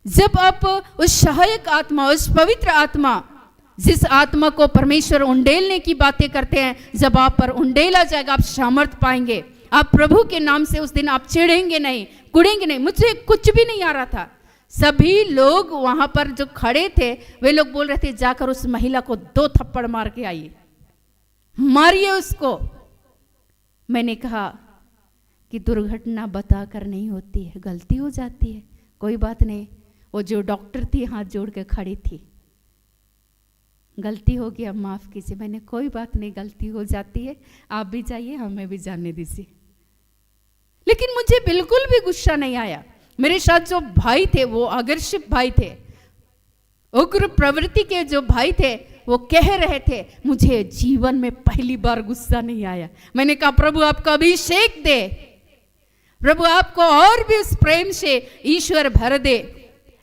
जब आप उस सहायक आत्मा, उस पवित्र आत्मा, जिस आत्मा को परमेश्वर उंडेलने की बातें करते हैं, जब आप पर उंडेला जाएगा आप सामर्थ पाएंगे। आप प्रभु के नाम से उस दिन आप चिढ़ेंगे नहीं, कुड़ेंगे नहीं। मुझे कुछ भी नहीं आ रहा था। सभी लोग वहां पर जो खड़े थे वे लोग बोल रहे थे जाकर उस महिला को 2 थप्पड़ मार के आइए, मारिए उसको। मैंने कहा कि दुर्घटना बताकर नहीं होती है, गलती हो जाती है, कोई बात नहीं। वो जो डॉक्टर थी हाथ जोड़ के खड़ी थी, गलती हो गया, माफ कीजिए। मैंने कोई बात नहीं, गलती हो जाती है, आप भी जाइए, हमें भी जाने दीजिए। लेकिन मुझे बिल्कुल भी गुस्सा नहीं आया। मेरे साथ जो भाई थे वो अग्रेसिव भाई थे, उग्र प्रवृत्ति के जो भाई थे वो कह रहे थे। मुझे जीवन में पहली बार गुस्सा नहीं आया। मैंने कहा प्रभु आपको अभिषेक दे, प्रभु आपको और भी उस प्रेम से ईश्वर भर दे,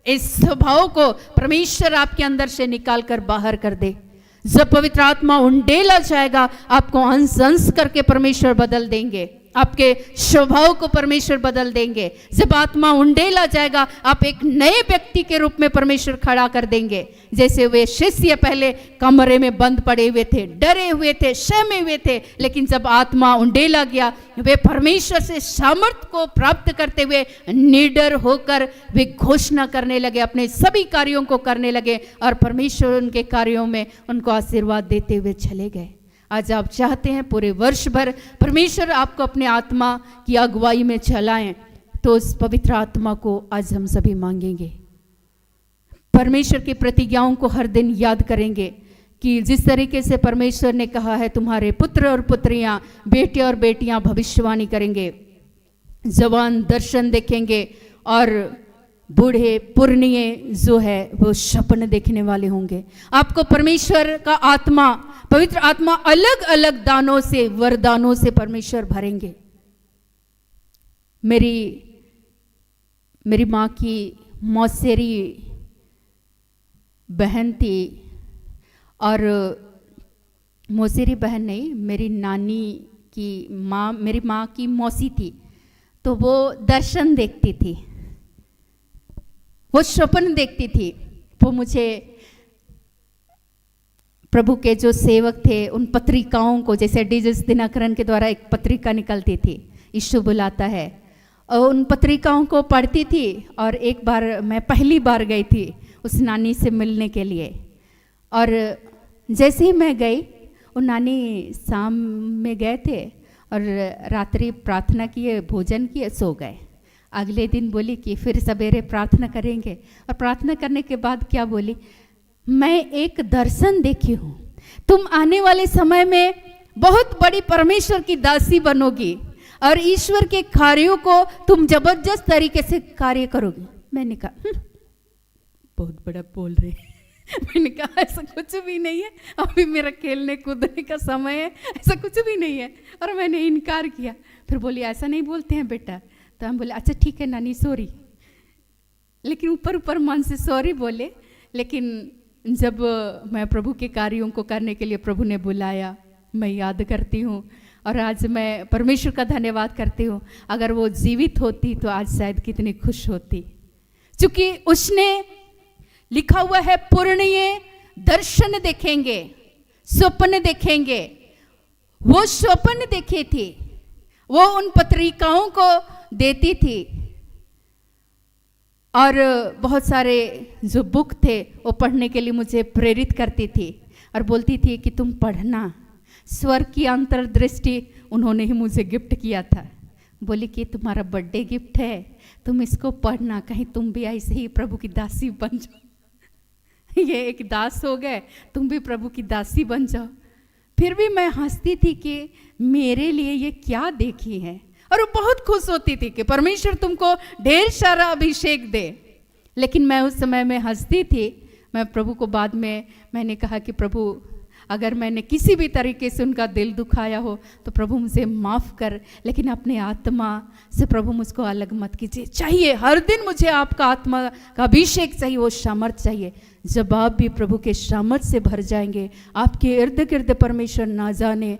इस स्वभाव को परमेश्वर आपके अंदर से निकाल कर बाहर कर दे। जब पवित्र आत्मा उंडेला जाएगा आपको अंश अंश करके परमेश्वर बदल देंगे, आपके स्वभाव को परमेश्वर बदल देंगे। जब आत्मा उंडेला जाएगा आप एक नए व्यक्ति के रूप में परमेश्वर खड़ा कर देंगे। जैसे वे शिष्य पहले कमरे में बंद पड़े हुए थे, डरे हुए थे, सहमे हुए थे, लेकिन जब आत्मा उंडेला गया वे परमेश्वर से सामर्थ को प्राप्त करते हुए निडर होकर वे घोषणा करने लगे, अपने सभी कार्यों को करने लगे और परमेश्वर उनके कार्यों में उनको आशीर्वाद देते हुए चले गए। आज आप चाहते हैं पूरे वर्ष भर परमेश्वर आपको अपने आत्मा की अगुवाई में चलाएं, तो उस पवित्र आत्मा को आज हम सभी मांगेंगे। परमेश्वर की प्रतिज्ञाओं को हर दिन याद करेंगे कि जिस तरीके से परमेश्वर ने कहा है तुम्हारे पुत्र और पुत्रियां, बेटे और बेटियां भविष्यवाणी करेंगे, जवान दर्शन देखेंगे और बूढ़े पुरनिये जो है वो सपने देखने वाले होंगे। आपको परमेश्वर का आत्मा, पवित्र आत्मा अलग अलग दानों से, वरदानों से परमेश्वर भरेंगे। मेरी माँ की मौसेरी बहन थी, और मौसेरी बहन नहीं, मेरी नानी की माँ, मेरी माँ की मौसी थी, तो वो दर्शन देखती थी, वो स्वप्न देखती थी। वो मुझे प्रभु के जो सेवक थे उन पत्रिकाओं को, जैसे डीजस दिनकरन के द्वारा एक पत्रिका निकलती थी, यीशु बुलाता है, और उन पत्रिकाओं को पढ़ती थी। और एक बार मैं पहली बार गई थी उस नानी से मिलने के लिए, और जैसे ही मैं गई वो नानी शाम में गए थे और रात्रि प्रार्थना किए, भोजन किए, सो गए। अगले दिन बोली कि फिर सवेरे प्रार्थना करेंगे, और प्रार्थना करने के बाद क्या बोली, मैं एक दर्शन देखी हूँ, तुम आने वाले समय में बहुत बड़ी परमेश्वर की दासी बनोगी और ईश्वर के कार्यों को तुम जबरदस्त तरीके से कार्य करोगी। मैंने कहा बहुत बड़ा बोल रहे मैंने कहा ऐसा कुछ भी नहीं है, अभी मेरा खेलने कूदने का समय है, ऐसा कुछ भी नहीं है, और मैंने इनकार किया। फिर बोली ऐसा नहीं बोलते हैं बेटा। तो हम बोले अच्छा ठीक है नानी, सॉरी। लेकिन ऊपर ऊपर मन से सॉरी बोले। लेकिन जब मैं प्रभु के कार्यों को करने के लिए प्रभु ने बुलाया, मैं याद करती हूँ, और आज मैं परमेश्वर का धन्यवाद करती हूँ। अगर वो जीवित होती तो आज शायद कितनी खुश होती, क्योंकि उसने लिखा हुआ है पुरनिये दर्शन देखेंगे, स्वप्न देखेंगे। वो स्वप्न देखे थे, वो उन पत्रिकाओं को देती थी, और बहुत सारे जो बुक थे वो पढ़ने के लिए मुझे प्रेरित करती थी, और बोलती थी कि तुम पढ़ना। स्वर्ग की अंतर्दृष्टि उन्होंने ही मुझे गिफ्ट किया था। बोली कि तुम्हारा बर्थडे गिफ्ट है, तुम इसको पढ़ना, कहीं तुम भी ऐसे ही प्रभु की दासी बन जाओ। ये एक दास हो गए, तुम भी प्रभु की दासी बन जाओ। फिर भी मैं हंसती थी कि मेरे लिए ये क्या देखी है, और वो बहुत खुश होती थी कि परमेश्वर तुमको ढेर सारा अभिषेक दे। लेकिन मैं उस समय में हंसती थी। मैं प्रभु को बाद में मैंने कहा कि प्रभु अगर मैंने किसी भी तरीके से उनका दिल दुखाया हो तो प्रभु मुझे माफ़ कर, लेकिन अपने आत्मा से प्रभु मुझको अलग मत कीजिए। चाहिए हर दिन मुझे आपका आत्मा का अभिषेक चाहिए, वो सामर्थ चाहिए। जब आप भी प्रभु के सामर्थ से भर जाएंगे, आपके इर्द गिर्द परमेश्वर ना जाने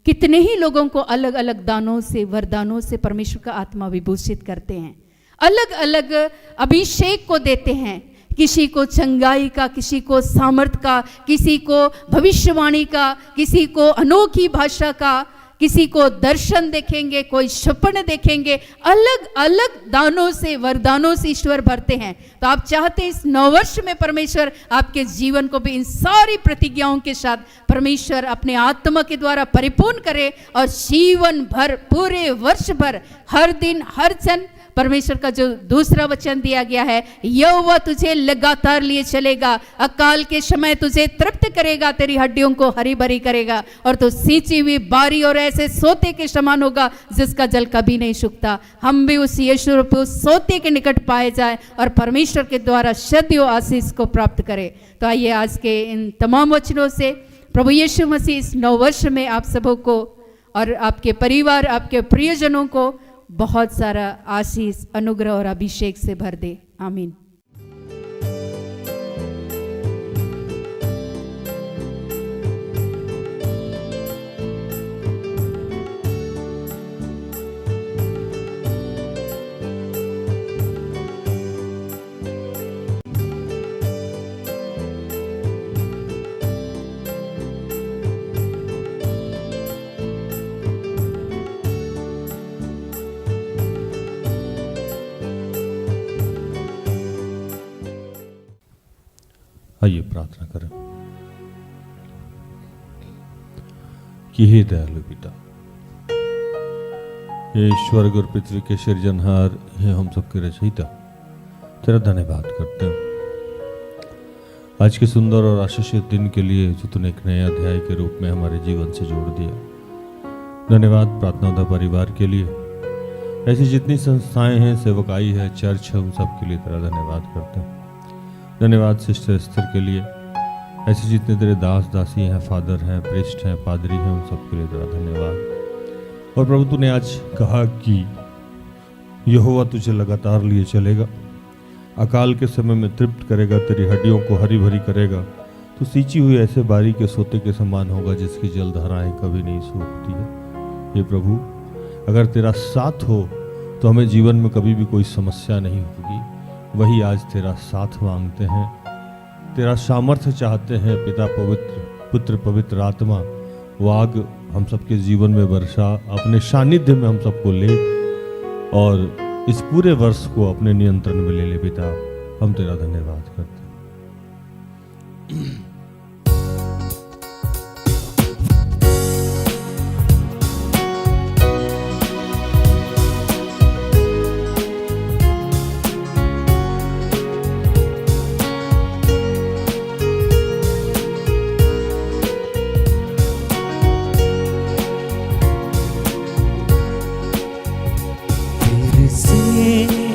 कितने ही लोगों को अलग अलग दानों से, वरदानों से परमेश्वर का आत्मा विभूषित करते हैं, अलग अलग अभिषेक को देते हैं। किसी को चंगाई का, किसी को सामर्थ का, किसी को भविष्यवाणी का, किसी को अनोखी भाषा का, किसी को दर्शन देखेंगे, कोई सपने देखेंगे। अलग अलग दानों से, वरदानों से ईश्वर भरते हैं। तो आप चाहते हैं इस नववर्ष में परमेश्वर आपके जीवन को भी इन सारी प्रतिज्ञाओं के साथ परमेश्वर अपने आत्मा के द्वारा परिपूर्ण करे और जीवन भर, पूरे वर्ष भर, हर दिन, हर क्षण परमेश्वर का जो दूसरा वचन दिया गया है, यहोवा तुझे लगातार लिए चलेगा, अकाल के समय तुझे तृप्त करेगा, तेरी हड्डियों को हरी भरी करेगा और तू सींची हुई बारी और ऐसे सोते के समान होगा जिसका जल कभी नहीं सूखता। हम भी उस यीशु रूपी उस सोते के निकट पाए जाए और परमेश्वर के द्वारा सदैव आशीष को प्राप्त करें। तो आइए आज के इन तमाम वचनों से प्रभु यीशु मसीह इस नववर्ष में आप सबों को और आपके परिवार, आपके प्रियजनों को बहुत सारा आशीष, अनुग्रह और अभिषेक से भर दे। आमीन। आइए प्रार्थना करें कि हे दयालु पिता, ये स्वर्ग और पृथ्वी के सृजनहार, ये हम सबके रचयिता, तेरा धन्यवाद करते हैं आज के सुंदर और आशीषित दिन के लिए जो तूने एक नए अध्याय के रूप में हमारे जीवन से जोड़ दिया। धन्यवाद प्रार्थना परिवार के लिए, ऐसी जितनी संस्थाएं हैं, सेवकाई है, चर्च है, उन सब के लिए तेरा धन्यवाद करते हैं। धन्यवाद सिस्टर एस्थर के लिए, ऐसे जितने तेरे दास दासी हैं, फादर हैं, प्रीस्ट हैं, पादरी हैं, उन सब के लिए तेरा धन्यवाद। और प्रभु तूने आज कहा कि यहोवा तुझे लगातार लिए चलेगा, अकाल के समय में तृप्त करेगा, तेरी हड्डियों को हरी भरी करेगा, तो सींची हुई ऐसे बारी के सोते के समान होगा जिसकी जलधाराएं कभी नहीं सूखती है। हे प्रभु, अगर तेरा साथ हो तो हमें जीवन में कभी भी कोई समस्या नहीं होगी। वही आज तेरा साथ मांगते हैं, तेरा सामर्थ्य चाहते हैं। पिता पवित्र, पुत्र पवित्र आत्मा, वो आग हम सबके जीवन में वर्षा, अपने सानिध्य में हम सबको ले और इस पूरे वर्ष को अपने नियंत्रण में ले ले। पिता, हम तेरा धन्यवाद करते हैं।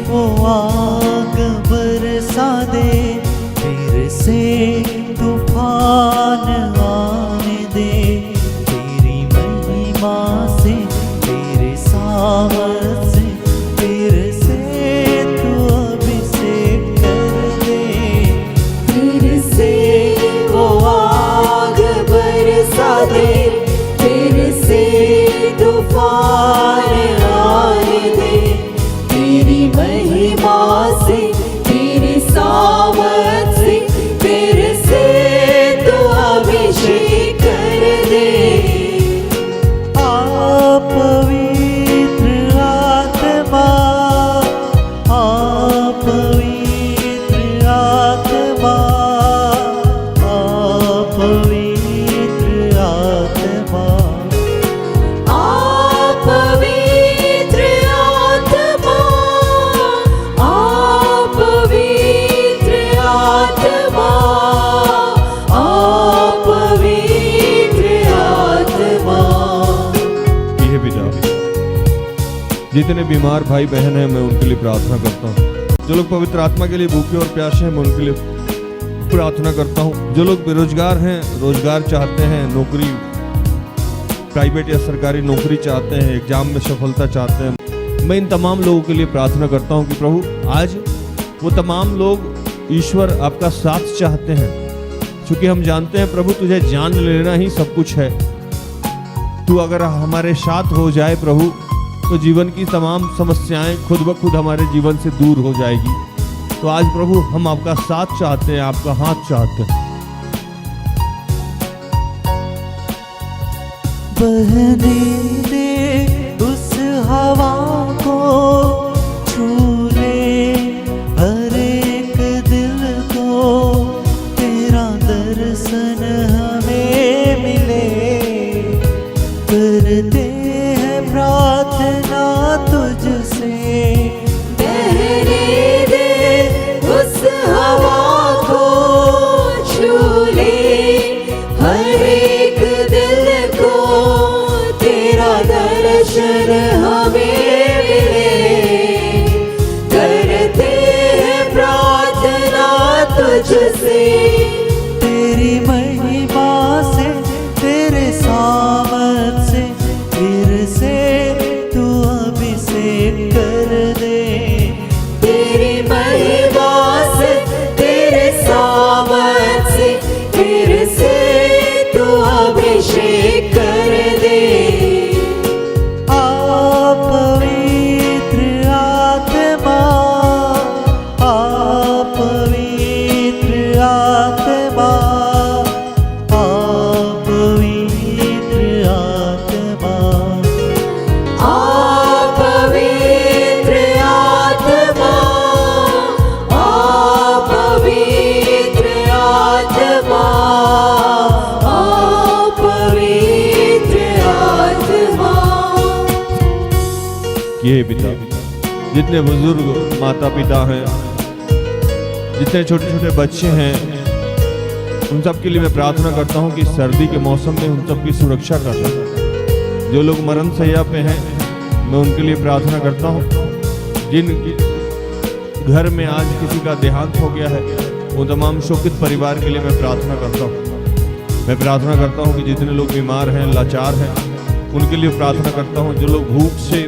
वो आग बरसा दे, फिर से तूफान आने दे, तेरी महिमा से, तेरे सामर्थ से, फिर से तू अभिषेक कर दे। फिर से वो आग बरसा दे, फिर से तूफान आने दे, तेरी महिमा से, तेरे सामर्थ से, फिर से तू अभिषेक कर दे। आप पवित्र आत्मा, आप पवित्र आत्मा, आप पवित्र आत्मा, आप पवित्र आत्मा, आप पवित्र आत्मा, आप पवित्र आत्मा। ये पिता, जितने बीमार भाई बहन हैं मैं उनके लिए प्रार्थना करता हूँ। जो लोग पवित्र आत्मा के लिए भूखे और प्यासे हैं मैं उनके लिए प्रार्थना करता हूँ जो लोग बेरोजगार हैं, रोजगार चाहते हैं, नौकरी प्राइवेट या सरकारी नौकरी चाहते हैं, एग्जाम में सफलता चाहते हैं, मैं इन तमाम लोगों के लिए प्रार्थना करता हूँ कि प्रभु आज वो तमाम लोग ईश्वर आपका साथ चाहते हैं, क्योंकि हम जानते हैं प्रभु तुझे जान लेना ही सब कुछ है। तू अगर हमारे साथ हो जाए प्रभु तो जीवन की तमाम समस्याएं खुद ब खुद हमारे जीवन से दूर हो जाएगी। तो आज प्रभु हम आपका साथ चाहते हैं, आपका हाथ चाहते हैं। बहने दे उस हवा को, छू ले हर एक दिल को, तेरा दर्शन हमें मिले। करते हैं प्रार्थना तुझसे, बहने दे उस हवा को, छू ले हर एक दिल को, तेरा दर्शन हमें मिले। करते हैं प्रार्थना तुझसे, तेरी महिमा से, तेरे सामर्थ से, फिर से तू अभिषेक कर दे। तेरी महिमा से, तेरे सामर्थ से, फिर से तू अभिषेक कर दे। आप पवित्र आत्मा, आप पवित्र आत्मा, आप पवित्र आत्मा, आप पवित्र आत्मा, आप पवित्र आत्मा, आप पवित्र आत्मा। ये पिता, जितने बुजुर्ग माता पिता हैं, जितने छोटे छोटे बच्चे हैं, उन सब के लिए मैं प्रार्थना करता हूँ कि सर्दी के मौसम में उन सब की सुरक्षा करना। जो लोग मरण सैया पे हैं, मैं उनके लिए प्रार्थना करता हूँ। जिन घर में आज किसी का देहांत हो गया है, वो तमाम शोकित परिवार के लिए मैं प्रार्थना करता हूँ। मैं प्रार्थना करता हूँ कि जितने लोग बीमार हैं, लाचार हैं, उनके लिए प्रार्थना करता हूँ। जो लोग भूख से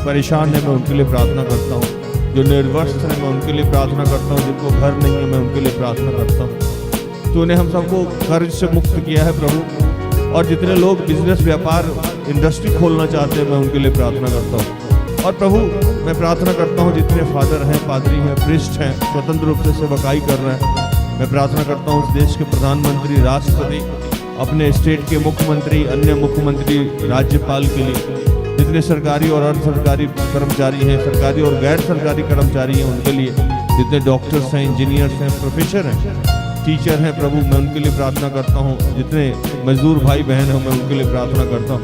परेशान हैं, मैं उनके लिए प्रार्थना करता हूँ। जो निर्वस्त्र हैं, मैं उनके लिए प्रार्थना करता हूँ। जिनको घर नहीं है, मैं उनके लिए प्रार्थना करता हूँ। तो उन्हें हम सबको कर्ज से मुक्त किया है प्रभु। और जितने लोग बिजनेस, व्यापार, इंडस्ट्री खोलना चाहते हैं, मैं उनके लिए प्रार्थना करता हूँ। और प्रभु मैं प्रार्थना करता हूँ जितने फादर हैं, पादरी हैं, प्रिस्ट हैं, स्वतंत्र रूप से सेवकाई कर रहे हैं, मैं प्रार्थना करता हूँ उस देश के प्रधानमंत्री, राष्ट्रपति, अपने स्टेट के मुख्यमंत्री, अन्य मुख्यमंत्री, राज्यपाल के लिए, जितने सरकारी और अर्ध सरकारी कर्मचारी हैं, सरकारी और गैर सरकारी कर्मचारी हैं, उनके लिए, जितने डॉक्टर्स हैं, इंजीनियर्स हैं, प्रोफेसर हैं, टीचर हैं प्रभु, मैं उनके लिए प्रार्थना करता हूँ। जितने मजदूर भाई बहन हैं, मैं उनके लिए प्रार्थना करता हूँ।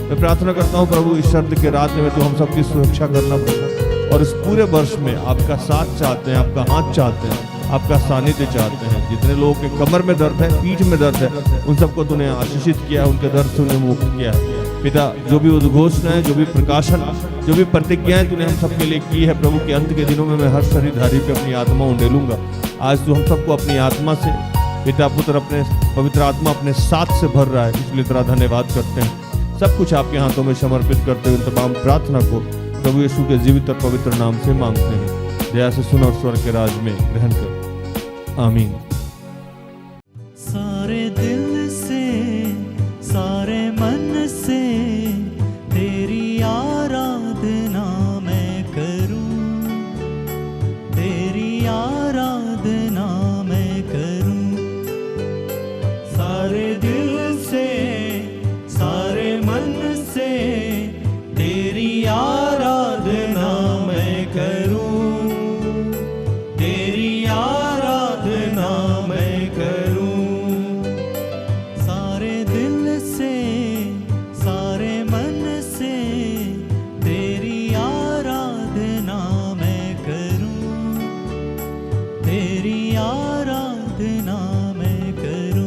मैं प्रार्थना करता हूँ प्रभु इस सर्द के रात में तो हम सबकी सुरक्षा करना पड़ेगा। और इस पूरे वर्ष में आपका साथ चाहते हैं, आपका हाथ चाहते हैं, आपका सानिध्य चाहते हैं। जितने लोगों के कमर में दर्द है, पीठ में दर्द है, उन सबको तूने आशीषित किया है, उनके दर्द से उन्हें मुक्त किया है। पिता, जो भी उद्घोषणा है, जो भी प्रकाशन, जो भी प्रतिज्ञाएं तूने हम सबके लिए की है प्रभु, के अंत के दिनों में मैं हर शरीरधारी पे अपनी आत्मा उंडेलूंगा। आज तू हम सबको अपनी आत्मा से, पिता पुत्र अपने पवित्र आत्मा अपने साथ से भर रहा है, इसलिए तेरा धन्यवाद करते हैं। सब कुछ आपके हाथों में समर्पित करते हुए तमाम प्रार्थना को प्रभु यीशु के जीवित और पवित्र नाम से मांगते हैं। दया से सुन और स्वर्ग के राज में ग्रहण कर, आमीन।